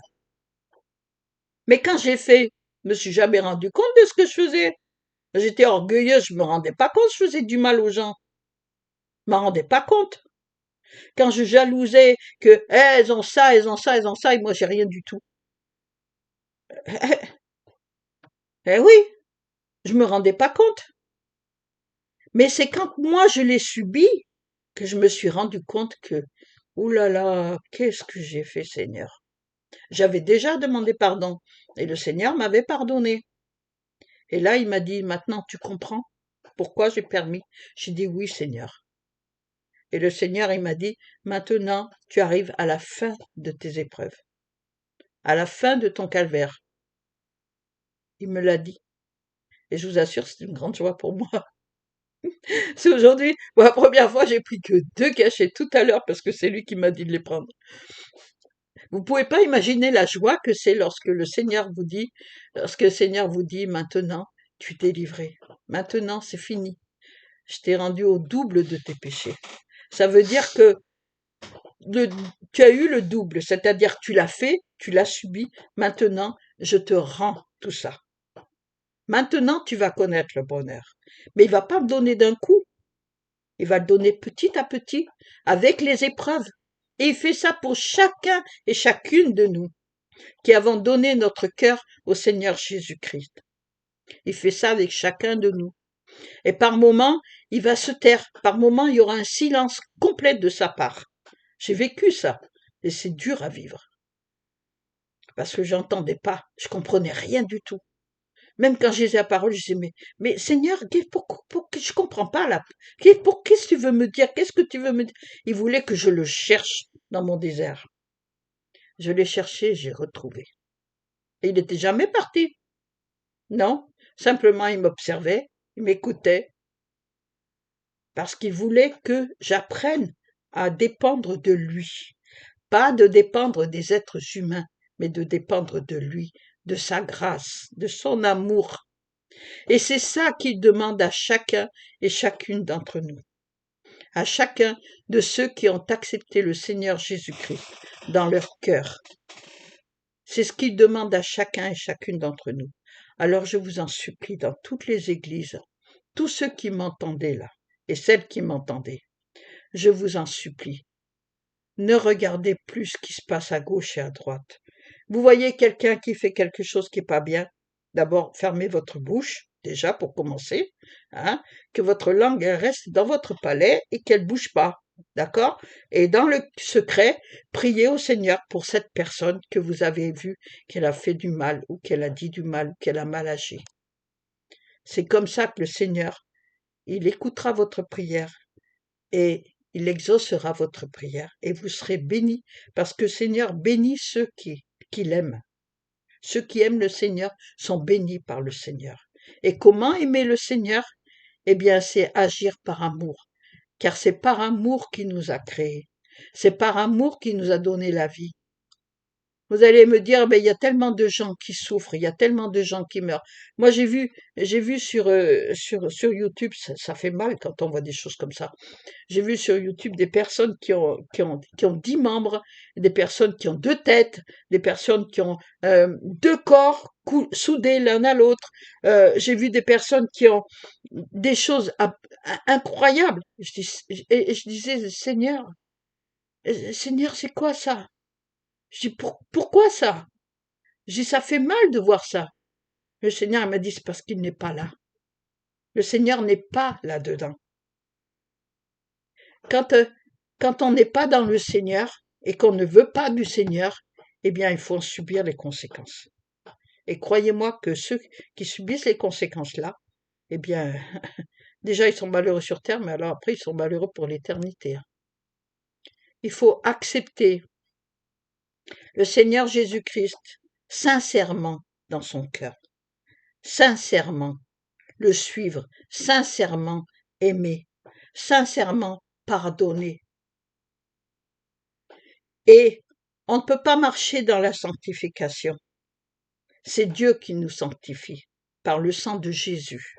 Mais quand j'ai fait, je me suis jamais rendu compte de ce que je faisais. J'étais orgueilleuse, je me rendais pas compte que je faisais du mal aux gens. Je m'en rendais pas compte. Quand je jalousais que elles ont ça, elles ont ça, elles ont ça, et moi j'ai rien du tout. Eh oui, je me rendais pas compte. Mais c'est quand moi je l'ai subi que je me suis rendu compte que, ouh là là, qu'est-ce que j'ai fait, Seigneur? J'avais déjà demandé pardon, et le Seigneur m'avait pardonné. Et là, il m'a dit, maintenant tu comprends pourquoi j'ai permis? J'ai dit oui, Seigneur. Et le Seigneur, il m'a dit, maintenant tu arrives à la fin de tes épreuves, à la fin de ton calvaire. Il me l'a dit. Et je vous assure, c'est une grande joie pour moi. C'est aujourd'hui, pour la première fois, j'ai pris que 2 cachets tout à l'heure parce que c'est lui qui m'a dit de les prendre. Vous pouvez pas imaginer la joie que c'est lorsque le Seigneur vous dit maintenant, tu t'es livré. Maintenant, c'est fini. Je t'ai rendu au double de tes péchés. Ça veut dire que tu as eu le double, c'est-à-dire tu l'as fait, tu l'as subi. Maintenant, je te rends tout ça. Maintenant, tu vas connaître le bonheur. Mais il va pas me donner d'un coup. Il va le donner petit à petit, avec les épreuves. Et il fait ça pour chacun et chacune de nous qui avons donné notre cœur au Seigneur Jésus-Christ. Il fait ça avec chacun de nous. Et par moments, il va se taire. Par moments, il y aura un silence complet de sa part. J'ai vécu ça. Et c'est dur à vivre. Parce que j'entendais pas. Je comprenais rien du tout. Même quand j'ai la parole, je disais, mais Seigneur, je comprends pas là. Qu'est-ce que tu veux me dire? Qu'est-ce que tu veux me dire? Il voulait que je le cherche dans mon désert. Je l'ai cherché, j'ai retrouvé. Et il n'était jamais parti. Non, simplement il m'observait, il m'écoutait, parce qu'il voulait que j'apprenne à dépendre de lui. Pas de dépendre des êtres humains, mais de dépendre de lui, de sa grâce, de son amour. Et c'est ça qu'il demande à chacun et chacune d'entre nous, à chacun de ceux qui ont accepté le Seigneur Jésus-Christ dans leur cœur. C'est ce qu'il demande à chacun et chacune d'entre nous. Alors je vous en supplie, dans toutes les églises, tous ceux qui m'entendaient là, et celles qui m'entendaient, je vous en supplie, Ne regardez plus ce qui se passe à gauche et à droite. Vous voyez quelqu'un qui fait quelque chose qui est pas bien, d'abord fermez votre bouche, déjà pour commencer, hein, que votre langue elle reste dans votre palais et qu'elle bouge pas, d'accord? Et dans le secret, priez au Seigneur pour cette personne que vous avez vue qu'elle a fait du mal ou qu'elle a dit du mal ou qu'elle a mal agi. C'est comme ça que le Seigneur, il écoutera votre prière et il exaucera votre prière et vous serez bénis parce que le Seigneur bénit ceux qui l'aiment. Ceux qui aiment le Seigneur sont bénis par le Seigneur. Et comment aimer le Seigneur? Eh bien, c'est agir par amour, car c'est par amour qu'il nous a créés. C'est par amour qu'il nous a donné la vie. Vous allez me dire, il y a tellement de gens qui souffrent, il y a tellement de gens qui meurent. Moi, j'ai vu sur YouTube, ça fait mal quand on voit des choses comme ça. J'ai vu sur YouTube des personnes qui ont 10 membres, des personnes qui ont 2 têtes, des personnes qui ont 2 corps soudés l'un à l'autre. J'ai vu des personnes qui ont des choses incroyables. Et je disais, Seigneur, c'est quoi ça? Je dis, pourquoi ça? Je dis, ça fait mal de voir ça. Le Seigneur m'a dit, c'est parce qu'il n'est pas là. Le Seigneur n'est pas là-dedans. Quand, euh, quand on n'est pas dans le Seigneur et qu'on ne veut pas du Seigneur, eh bien, il faut en subir les conséquences. Et croyez-moi que ceux qui subissent les conséquences-là, eh bien, déjà, ils sont malheureux sur terre, mais alors après, ils sont malheureux pour l'éternité. Il faut accepter le Seigneur Jésus-Christ sincèrement dans son cœur, sincèrement le suivre, sincèrement aimer, sincèrement pardonner. Et on ne peut pas marcher dans la sanctification. C'est Dieu qui nous sanctifie par le sang de Jésus.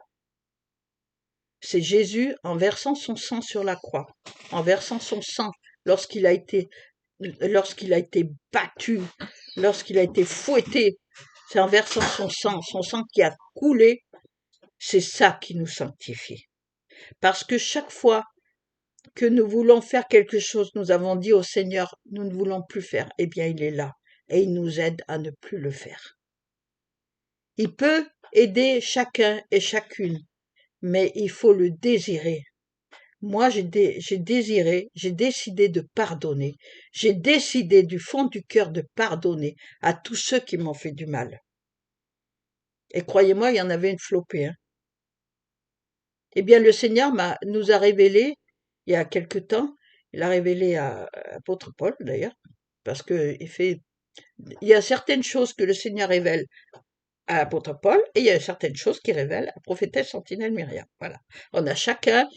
C'est Jésus en versant son sang sur la croix, en versant son sang lorsqu'il a été battu, lorsqu'il a été fouetté. C'est en versant son sang qui a coulé, c'est ça qui nous sanctifie. Parce que chaque fois que nous voulons faire quelque chose, nous avons dit au Seigneur, nous ne voulons plus faire, eh bien il est là et il nous aide à ne plus le faire. Il peut aider chacun et chacune, mais il faut le désirer. Moi, j'ai désiré, j'ai décidé de pardonner. J'ai décidé du fond du cœur de pardonner à tous ceux qui m'ont fait du mal. Et croyez-moi, il y en avait une flopée. Hein. Eh bien, le Seigneur nous a révélé, il y a quelque temps, il a révélé à l'apôtre Paul d'ailleurs, parce que il y a certaines choses que le Seigneur révèle à l'apôtre Paul, et il y a certaines choses qu'il révèle à la prophétesse Sentinelle Myriam. Voilà. On a chacun,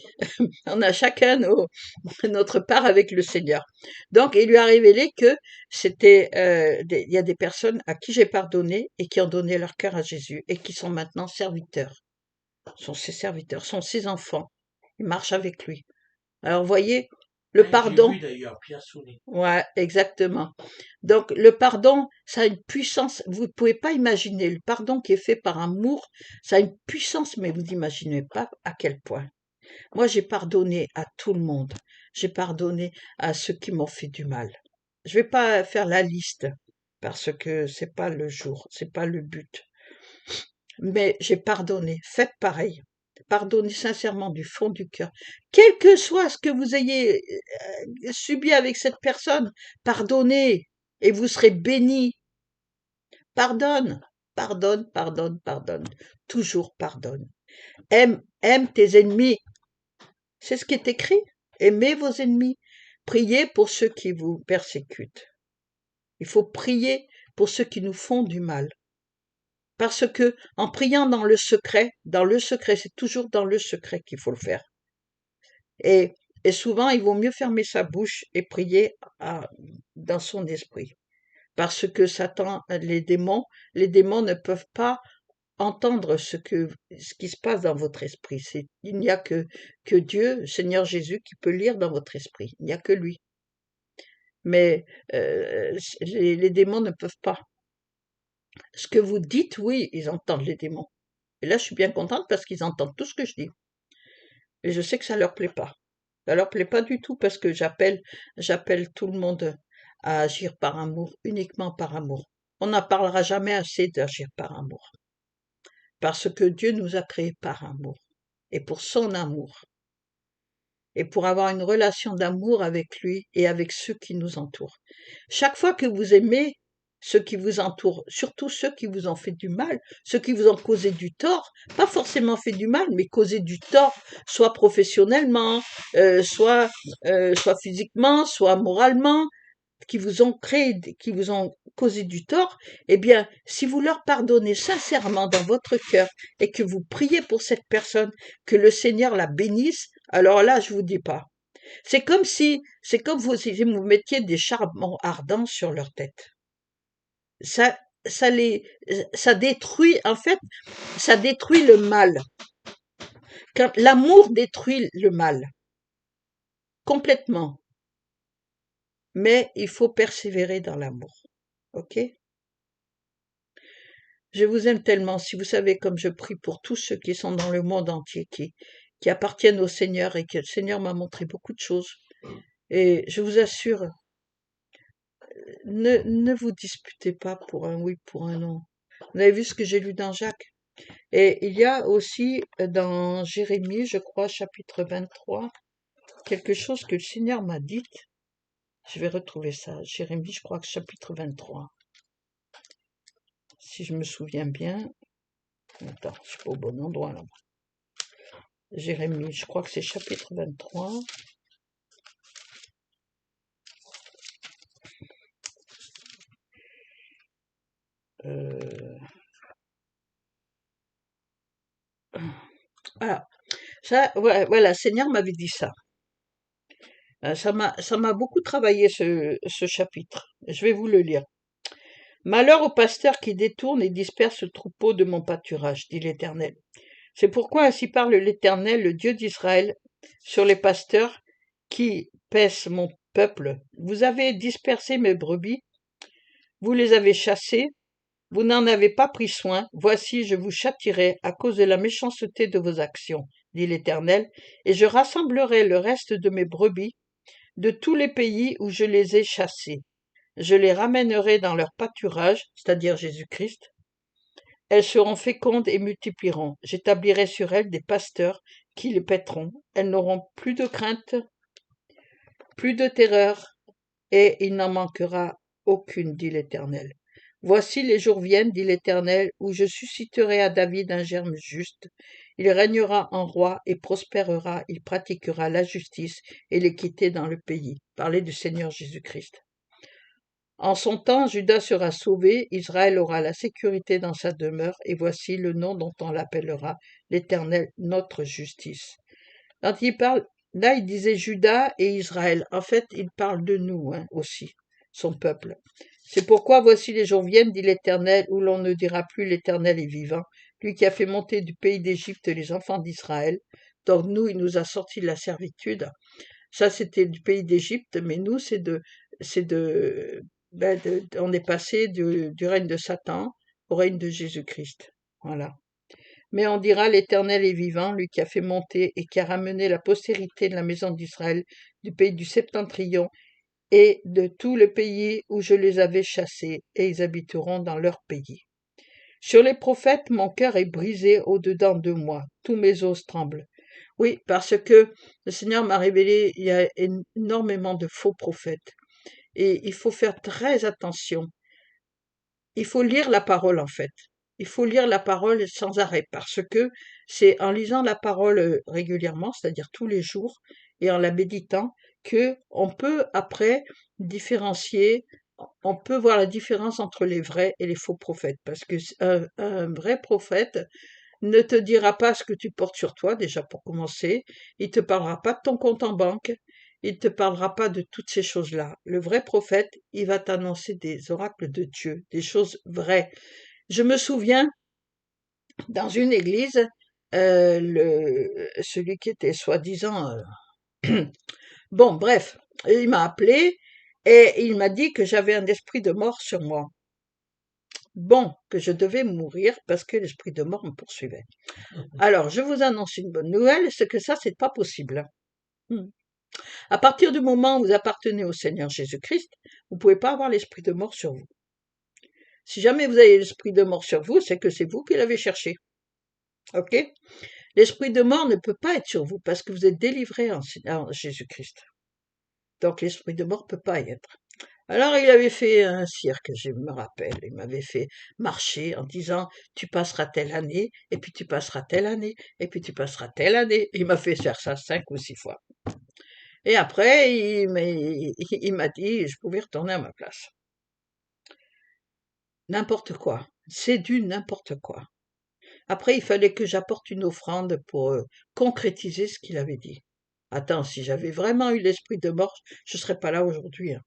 notre part avec le Seigneur. Donc, il lui a révélé que il y a des personnes à qui j'ai pardonné et qui ont donné leur cœur à Jésus et qui sont maintenant serviteurs. Sont ses serviteurs, sont ses enfants. Ils marchent avec lui. Alors, vous voyez, le pardon. J'ai vu d'ailleurs Pierre Soulet. Ouais, exactement. Donc, le pardon, ça a une puissance, vous ne pouvez pas imaginer. Le pardon qui est fait par amour, ça a une puissance, mais vous n'imaginez pas à quel point. Moi, j'ai pardonné à tout le monde. J'ai pardonné à ceux qui m'ont fait du mal. Je vais pas faire la liste parce que c'est pas le jour, c'est pas le but. Mais j'ai pardonné. Faites pareil. Pardonnez sincèrement du fond du cœur. Quel que soit ce que vous ayez subi avec cette personne, pardonnez et vous serez bénis. Pardonne, pardonne, pardonne, pardonne. Toujours pardonne. Aime tes ennemis. C'est ce qui est écrit. Aimez vos ennemis. Priez pour ceux qui vous persécutent. Il faut prier pour ceux qui nous font du mal. Parce que en priant dans le secret, c'est toujours dans le secret qu'il faut le faire. Et, et souvent, il vaut mieux fermer sa bouche et prier dans son esprit. Parce que Satan, les démons ne peuvent pas entendre ce qui se passe dans votre esprit. Il n'y a que Dieu, Seigneur Jésus, qui peut lire dans votre esprit. Il n'y a que lui. Mais les démons ne peuvent pas. Ce que vous dites, oui, ils entendent les démons. Et là, je suis bien contente parce qu'ils entendent tout ce que je dis. Et je sais que ça leur plaît pas. Ça leur plaît pas du tout parce que j'appelle tout le monde à agir par amour, uniquement par amour. On n'en parlera jamais assez d'agir par amour. Parce que Dieu nous a créés par amour. Et pour son amour. Et pour avoir une relation d'amour avec lui et avec ceux qui nous entourent. Chaque fois que vous aimez ceux qui vous entourent, surtout ceux qui vous ont fait du mal, ceux qui vous ont causé du tort, pas forcément fait du mal, mais causé du tort, soit professionnellement, soit physiquement, soit moralement, qui vous ont causé du tort, eh bien, si vous leur pardonnez sincèrement dans votre cœur et que vous priez pour cette personne, que le Seigneur la bénisse, alors là, je vous dis pas. C'est comme si vous mettiez des charbons ardents sur leur tête. Ça, ça détruit, en fait, ça détruit le mal. L'amour détruit le mal. Complètement. Mais il faut persévérer dans l'amour. Ok? Je vous aime tellement. Si vous savez comme je prie pour tous ceux qui sont dans le monde entier, qui appartiennent au Seigneur et que le Seigneur m'a montré beaucoup de choses. Et je vous assure, ne vous disputez pas pour un oui, pour un non. Vous avez vu ce que j'ai lu dans Jacques? Et il y a aussi dans Jérémie, je crois, chapitre 23, quelque chose que le Seigneur m'a dit. Je vais retrouver ça. Jérémie, je crois que chapitre 23. Si je me souviens bien. Attends, je suis pas au bon endroit là. Jérémie, je crois que c'est chapitre 23. Euh... Ah, ça, voilà, Seigneur m'avait dit ça. Ça m'a beaucoup travaillé ce chapitre. Je vais vous le lire. Malheur au pasteur qui détourne et disperse le troupeau de mon pâturage, dit l'Éternel. C'est pourquoi ainsi parle l'Éternel, le Dieu d'Israël, sur les pasteurs qui paissent mon peuple. Vous avez dispersé mes brebis, vous les avez chassées, vous n'en avez pas pris soin, voici je vous châtirai à cause de la méchanceté de vos actions, dit l'Éternel, et je rassemblerai le reste de mes brebis de tous les pays où je les ai chassées. Je les ramènerai dans leur pâturage, c'est-à-dire Jésus-Christ. Elles seront fécondes et multiplieront. J'établirai sur elles des pasteurs qui les paîtront. Elles n'auront plus de crainte, plus de terreur, et il n'en manquera aucune, dit l'Éternel. Voici les jours viennent, dit l'Éternel, où je susciterai à David un germe juste. Il régnera en roi et prospérera, il pratiquera la justice et l'équité dans le pays. Parlez du Seigneur Jésus-Christ. En son temps, Juda sera sauvé, Israël aura la sécurité dans sa demeure, et voici le nom dont on l'appellera, l'Éternel, notre justice. Quand il parle, là il disait Juda et Israël. En fait, il parle de nous aussi, son peuple. C'est pourquoi voici les jours viennent, dit l'Éternel, où l'on ne dira plus l'Éternel est vivant, lui qui a fait monter du pays d'Égypte les enfants d'Israël. Donc nous, il nous a sortis de la servitude. Ça, c'était du pays d'Égypte, mais nous, on est passé du règne de Satan au règne de Jésus-Christ. Voilà. Mais on dira l'Éternel est vivant, lui qui a fait monter et qui a ramené la postérité de la maison d'Israël du pays du septentrion et de tout le pays où je les avais chassés, et ils habiteront dans leur pays. Sur les prophètes, mon cœur est brisé au-dedans de moi, tous mes os tremblent. Oui, parce que le Seigneur m'a révélé, il y a énormément de faux prophètes. Et il faut faire très attention. Il faut lire la parole, en fait. Il faut lire la parole sans arrêt, parce que c'est en lisant la parole régulièrement, c'est-à-dire tous les jours, et en la méditant, que on peut après différencier, on peut voir la différence entre les vrais et les faux prophètes, parce que un vrai prophète ne te dira pas ce que tu portes sur toi, déjà pour commencer, il te parlera pas de ton compte en banque, il te parlera pas de toutes ces choses-là. Le vrai prophète, il va t'annoncer des oracles de Dieu, des choses vraies. Je me souviens, dans une église, celui qui était soi-disant... bon, bref, il m'a appelé et il m'a dit que j'avais un esprit de mort sur moi. Bon, que je devais mourir parce que l'esprit de mort me poursuivait. Alors, je vous annonce une bonne nouvelle, c'est que ça, c'est pas possible. À partir du moment où vous appartenez au Seigneur Jésus-Christ, vous ne pouvez pas avoir l'esprit de mort sur vous. Si jamais vous avez l'esprit de mort sur vous, c'est que c'est vous qui l'avez cherché. Ok? L'esprit de mort ne peut pas être sur vous parce que vous êtes délivré en Jésus-Christ. Donc l'esprit de mort ne peut pas y être. Alors il avait fait un cirque, je me rappelle, il m'avait fait marcher en disant tu passeras telle année, et puis tu passeras telle année, et puis tu passeras telle année. Il m'a fait faire ça 5 ou 6 fois. Et après, il m'a dit je pouvais retourner à ma place. N'importe quoi. C'est du n'importe quoi. Après, il fallait que j'apporte une offrande pour concrétiser ce qu'il avait dit. Attends, si j'avais vraiment eu l'esprit de mort, je ne serais pas là aujourd'hui. Hein.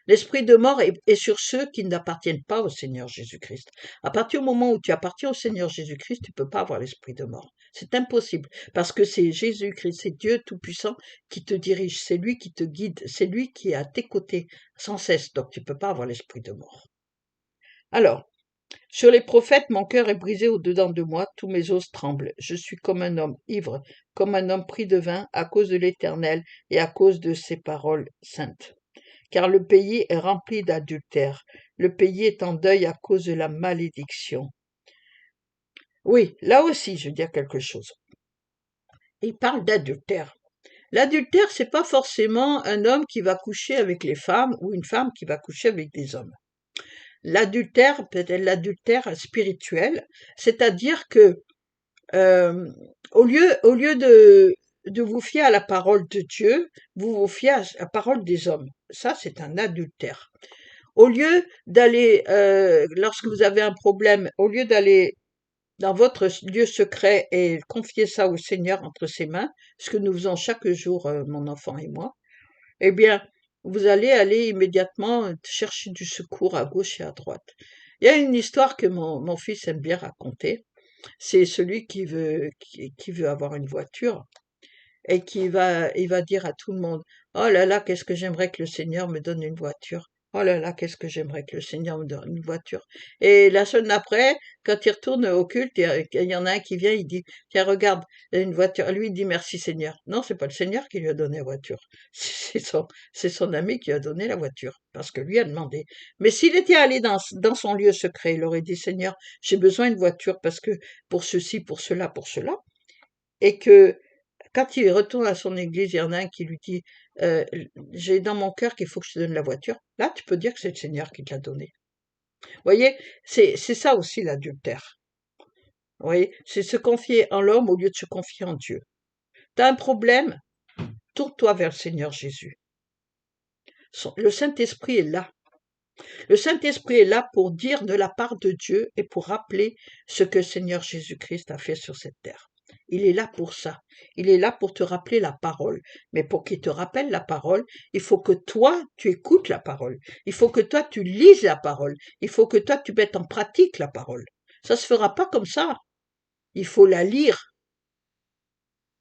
L'esprit de mort est sur ceux qui n'appartiennent pas au Seigneur Jésus-Christ. À partir du moment où tu appartiens au Seigneur Jésus-Christ, tu ne peux pas avoir l'esprit de mort. C'est impossible, parce que c'est Jésus-Christ, c'est Dieu Tout-Puissant qui te dirige, c'est lui qui te guide, c'est lui qui est à tes côtés sans cesse, donc tu ne peux pas avoir l'esprit de mort. Alors, sur les prophètes, mon cœur est brisé au-dedans de moi, tous mes os tremblent. Je suis comme un homme ivre, comme un homme pris de vin, à cause de l'Éternel et à cause de ses paroles saintes. Car le pays est rempli d'adultère. Le pays est en deuil à cause de la malédiction. Oui, là aussi, je veux dire quelque chose. Il parle d'adultère. L'adultère, c'est pas forcément un homme qui va coucher avec les femmes ou une femme qui va coucher avec des hommes. L'adultère, peut-être l'adultère spirituel, c'est-à-dire que au lieu de vous fier à la parole de Dieu, vous vous fiez à la parole des hommes. Ça, c'est un adultère. Au lieu d'aller, lorsque vous avez un problème, au lieu d'aller dans votre lieu secret et confier ça au Seigneur entre ses mains, ce que nous faisons chaque jour, mon enfant et moi, eh bien, vous allez aller immédiatement chercher du secours à gauche et à droite. Il y a une histoire que mon fils aime bien raconter. C'est celui qui veut avoir une voiture et il va dire à tout le monde, oh là là, qu'est-ce que j'aimerais que le Seigneur me donne une voiture. Oh là là, qu'est-ce que j'aimerais que le Seigneur me donne une voiture. Et la semaine après, quand il retourne au culte, il y en a un qui vient, il dit, tiens, regarde, il y a une voiture. Lui, il dit, merci Seigneur. Non, c'est pas le Seigneur qui lui a donné la voiture. C'est son ami qui a donné la voiture, parce que lui a demandé. Mais s'il était allé dans son lieu secret, il aurait dit, Seigneur, j'ai besoin d'une voiture parce que pour ceci, pour cela, et que quand il retourne à son église, il y en a un qui lui dit j'ai dans mon cœur qu'il faut que je te donne la voiture. Là, tu peux dire que c'est le Seigneur qui te l'a donnée. Vous voyez, c'est ça aussi l'adultère. Vous voyez, c'est se confier en l'homme au lieu de se confier en Dieu. Tu as un problème, tourne-toi vers le Seigneur Jésus. Le Saint-Esprit est là. Le Saint-Esprit est là pour dire de la part de Dieu et pour rappeler ce que le Seigneur Jésus-Christ a fait sur cette terre. Il est là pour ça. Il est là pour te rappeler la parole. Mais pour qu'il te rappelle la parole, il faut que toi, tu écoutes la parole. Il faut que toi, tu lises la parole. Il faut que toi, tu mettes en pratique la parole. Ça se fera pas comme ça. Il faut la lire.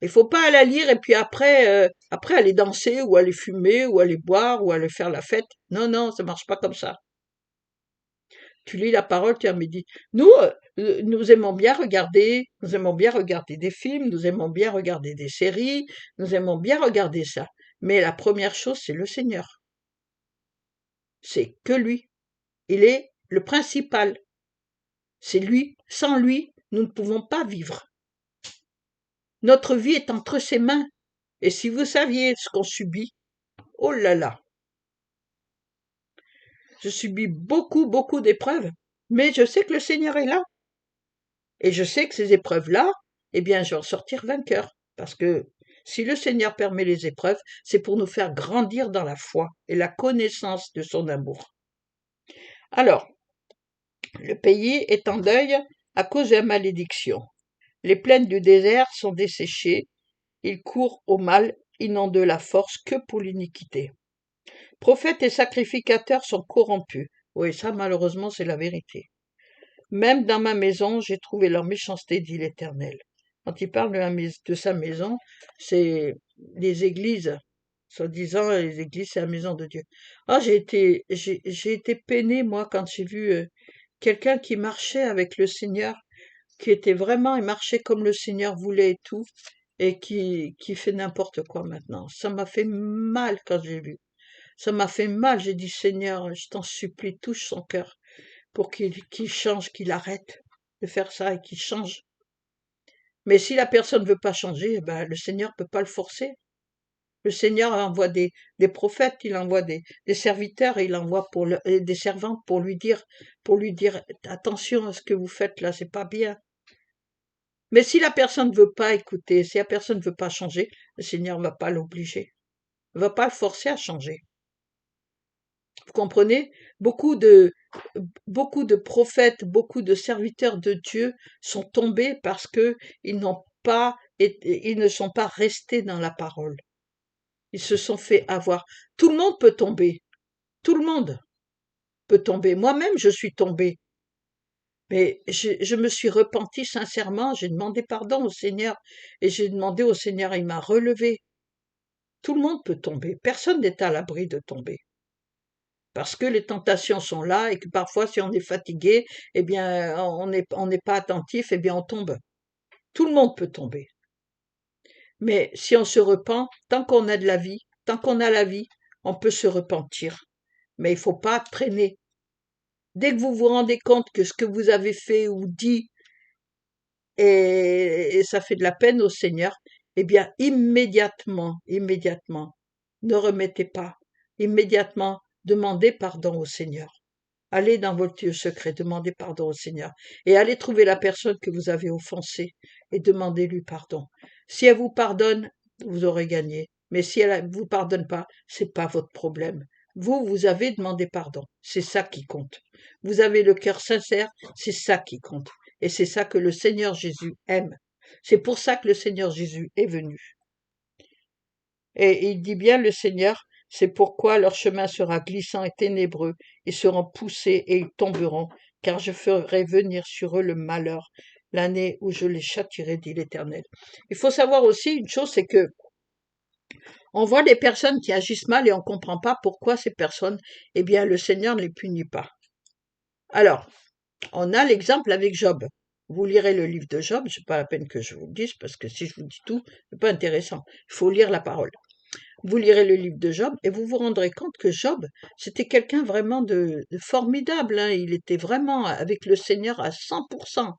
Il faut pas la lire et puis après aller danser ou aller fumer ou aller boire ou aller faire la fête. Non, non, ça marche pas comme ça. Tu lis la parole, tu as dit, nous aimons bien regarder des films, nous aimons bien regarder des séries, nous aimons bien regarder ça. Mais la première chose, c'est le Seigneur. C'est que lui. Il est le principal. C'est lui. Sans lui, nous ne pouvons pas vivre. Notre vie est entre ses mains. Et si vous saviez ce qu'on subit, oh là là. Je subis beaucoup, beaucoup d'épreuves. Mais je sais que le Seigneur est là. Et je sais que ces épreuves-là, eh bien, je vais en sortir vainqueur. Parce que si le Seigneur permet les épreuves, c'est pour nous faire grandir dans la foi et la connaissance de son amour. Alors, le pays est en deuil à cause de la malédiction. Les plaines du désert sont desséchées. Ils courent au mal, ils n'ont de la force que pour l'iniquité. Prophètes et sacrificateurs sont corrompus. Oui, ça, malheureusement, c'est la vérité. Même dans ma maison, j'ai trouvé leur méchanceté, dit l'Éternel. Quand il parle de sa maison, c'est les églises. Soi-disant, les églises, c'est la maison de Dieu. Ah, j'ai été peinée, moi, quand j'ai vu quelqu'un qui marchait avec le Seigneur, qui était vraiment, il marchait comme le Seigneur voulait et tout. et qui fait n'importe quoi maintenant. Ça m'a fait mal quand j'ai vu. Ça m'a fait mal. J'ai dit, Seigneur, je t'en supplie, touche son cœur pour qu'il change, qu'il arrête de faire ça et qu'il change. Mais si la personne ne veut pas changer, eh ben, le Seigneur peut pas le forcer. Le Seigneur envoie des prophètes, il envoie des serviteurs, il envoie et des servantes pour lui dire, attention à ce que vous faites là, c'est pas bien. Mais si la personne ne veut pas écouter, si la personne ne veut pas changer, le Seigneur ne va pas l'obliger, ne va pas le forcer à changer. Vous comprenez? Beaucoup de prophètes, beaucoup de serviteurs de Dieu sont tombés parce que ils ne sont pas restés dans la parole. Ils se sont fait avoir. Tout le monde peut tomber. Tout le monde peut tomber. Moi-même, je suis tombée. Mais je me suis repentie sincèrement. J'ai demandé pardon au Seigneur. Et j'ai demandé au Seigneur, il m'a relevé. Tout le monde peut tomber. Personne n'est à l'abri de tomber. Parce que les tentations sont là et que parfois, si on est fatigué, eh bien, on n'est pas attentif, eh bien, on tombe. Tout le monde peut tomber. Mais si on se repent, tant qu'on a de la vie, tant qu'on a la vie, on peut se repentir. Mais il faut pas traîner. Dès que vous vous rendez compte que ce que vous avez fait ou dit et ça fait de la peine au Seigneur, eh bien, immédiatement, ne remettez pas. Immédiatement, demandez pardon au Seigneur. Allez dans votre lieu secret, demandez pardon au Seigneur. Et allez trouver la personne que vous avez offensée et demandez-lui pardon. Si elle vous pardonne, vous aurez gagné. Mais si elle ne vous pardonne pas, c'est pas votre problème. Vous avez demandé pardon. C'est ça qui compte. Vous avez le cœur sincère, c'est ça qui compte. Et c'est ça que le Seigneur Jésus aime. C'est pour ça que le Seigneur Jésus est venu. Et il dit bien, le Seigneur, c'est pourquoi leur chemin sera glissant et ténébreux, ils seront poussés et ils tomberont, car je ferai venir sur eux le malheur, l'année où je les châtierai, dit l'Éternel. Il faut savoir aussi une chose, c'est que on voit des personnes qui agissent mal et on ne comprend pas pourquoi ces personnes, eh bien, le Seigneur ne les punit pas. Alors, on a l'exemple avec Job. Vous lirez le livre de Job, c'est pas la peine que je vous le dise, parce que si je vous dis tout, c'est pas intéressant. Il faut lire la parole. Vous lirez le livre de Job et vous vous rendrez compte que Job, c'était quelqu'un vraiment de formidable. Hein. Il était vraiment avec le Seigneur à 100%.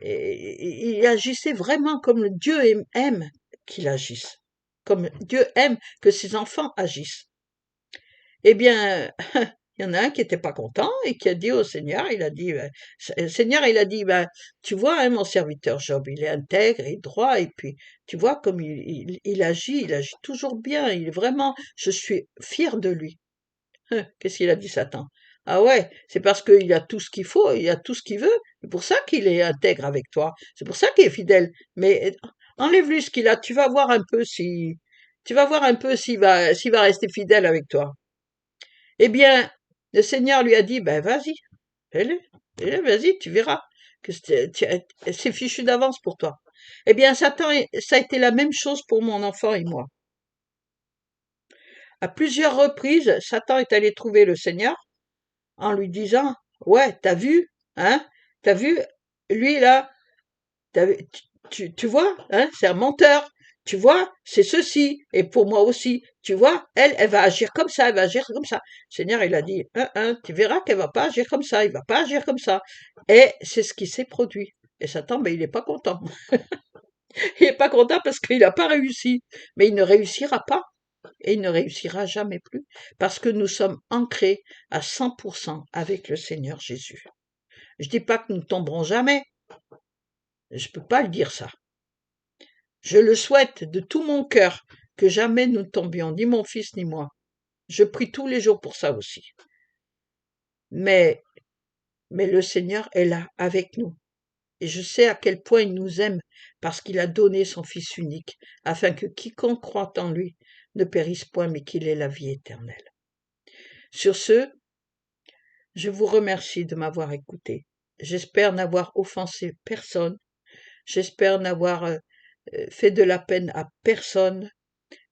Et il agissait vraiment comme Dieu aime qu'il agisse. Comme Dieu aime que ses enfants agissent. Eh bien, il y en a un qui était pas content et qui a dit au Seigneur, il a dit, Seigneur, il a dit, tu vois, hein, mon serviteur Job, il est intègre et droit, et puis, tu vois, comme il agit toujours bien, il est vraiment, je suis fier de lui. Qu'est-ce qu'il a dit, Satan? Ah ouais, c'est parce qu'il a tout ce qu'il faut, il a tout ce qu'il veut, c'est pour ça qu'il est intègre avec toi, c'est pour ça qu'il est fidèle. Mais enlève-lui ce qu'il a, tu vas voir un peu s'il va rester fidèle avec toi. Eh bien, le Seigneur lui a dit, ben vas-y, fais-le, vas-y, tu verras que c'est fichu d'avance pour toi. Eh bien, Satan, ça a été la même chose pour mon enfant et moi. À plusieurs reprises, Satan est allé trouver le Seigneur en lui disant, ouais, hein, t'as vu, lui là, tu vois, hein, c'est un menteur. Tu vois, c'est ceci, et pour moi aussi. Tu vois, elle va agir comme ça, elle va agir comme ça. Le Seigneur, il a dit, tu verras qu'elle va pas agir comme ça, il va pas agir comme ça. Et c'est ce qui s'est produit. Et Satan, ben, il est pas content. Il est pas content parce qu'il n'a pas réussi. Mais il ne réussira pas. Et il ne réussira jamais plus. Parce que nous sommes ancrés à 100% avec le Seigneur Jésus. Je dis pas que nous tomberons jamais. Je peux pas le dire ça. Je le souhaite de tout mon cœur que jamais nous ne tombions, ni mon fils ni moi. Je prie tous les jours pour ça aussi. Mais le Seigneur est là avec nous. Et je sais à quel point il nous aime parce qu'il a donné son Fils unique, afin que quiconque croit en lui ne périsse point, mais qu'il ait la vie éternelle. Sur ce, je vous remercie de m'avoir écouté. J'espère n'avoir offensé personne. J'espère n'avoir fait de la peine à personne.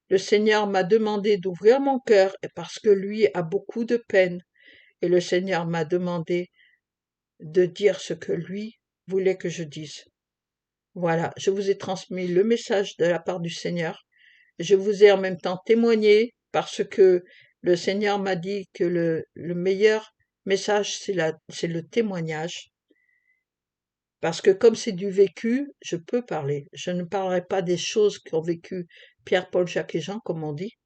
Le Seigneur m'a demandé d'ouvrir mon cœur parce que lui a beaucoup de peine. Et le Seigneur m'a demandé de dire ce que lui voulait que je dise. Voilà, je vous ai transmis le message de la part du Seigneur. Je vous ai en même temps témoigné parce que le Seigneur m'a dit que le meilleur message, c'est le témoignage. Parce que comme c'est du vécu, je peux parler. Je ne parlerai pas des choses qu'ont vécu Pierre, Paul, Jacques et Jean, comme on dit.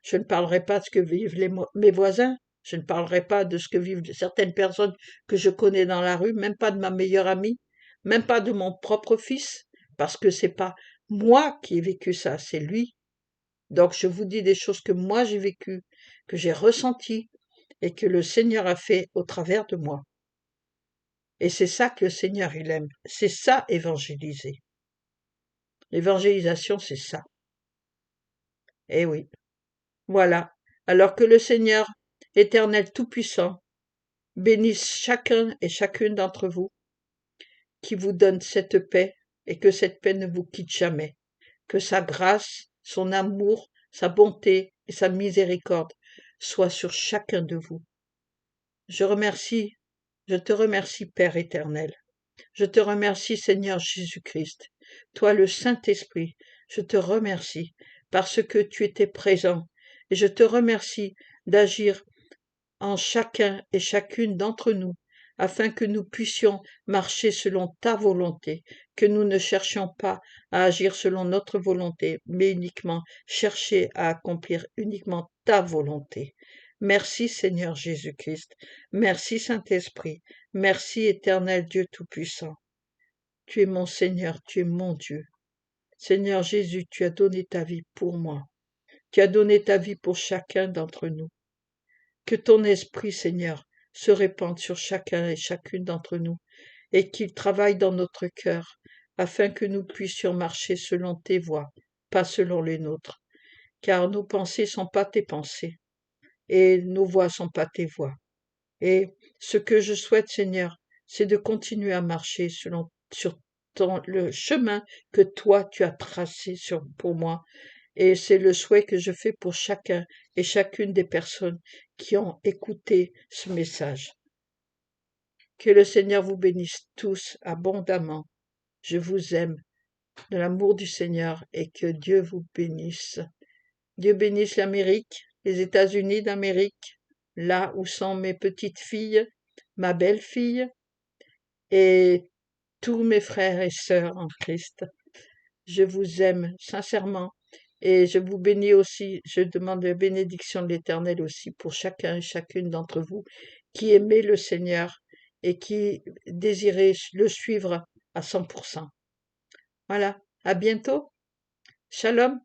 Je ne parlerai pas de ce que vivent mes voisins. Je ne parlerai pas de ce que vivent certaines personnes que je connais dans la rue, même pas de ma meilleure amie, même pas de mon propre fils, parce que c'est pas moi qui ai vécu ça, c'est lui. Donc je vous dis des choses que moi j'ai vécues, que j'ai ressenties et que le Seigneur a fait au travers de moi. Et c'est ça que le Seigneur il aime. C'est ça évangéliser. L'évangélisation, c'est ça. Eh oui. Voilà. Alors que le Seigneur, éternel tout-puissant, bénisse chacun et chacune d'entre vous, qui vous donne cette paix et que cette paix ne vous quitte jamais. Que sa grâce, son amour, sa bonté et sa miséricorde soient sur chacun de vous. Je te remercie, Père éternel. Je te remercie, Seigneur Jésus-Christ. Toi, le Saint-Esprit, je te remercie parce que tu étais présent. Et je te remercie d'agir en chacun et chacune d'entre nous, afin que nous puissions marcher selon ta volonté, que nous ne cherchions pas à agir selon notre volonté, mais uniquement chercher à accomplir uniquement ta volonté. Merci Seigneur Jésus-Christ, merci Saint-Esprit, merci éternel Dieu Tout-Puissant. Tu es mon Seigneur, tu es mon Dieu. Seigneur Jésus, tu as donné ta vie pour moi. Tu as donné ta vie pour chacun d'entre nous. Que ton esprit, Seigneur, se répande sur chacun et chacune d'entre nous, et qu'il travaille dans notre cœur, afin que nous puissions marcher selon tes voies, pas selon les nôtres, car nos pensées sont pas tes pensées, et nos voies sont pas tes voies. Et ce que je souhaite, Seigneur, c'est de continuer à marcher sur le chemin que toi tu as tracé pour moi, et c'est le souhait que je fais pour chacun et chacune des personnes qui ont écouté ce message. Que le Seigneur vous bénisse tous abondamment. Je vous aime de l'amour du Seigneur et que Dieu vous bénisse. Dieu bénisse l'Amérique, les États-Unis d'Amérique, là où sont mes petites filles, ma belle-fille et tous mes frères et sœurs en Christ. Je vous aime sincèrement et je vous bénis aussi, je demande la bénédiction de l'Éternel aussi pour chacun et chacune d'entre vous qui aimez le Seigneur et qui désirez le suivre à 100%. Voilà, à bientôt. Shalom.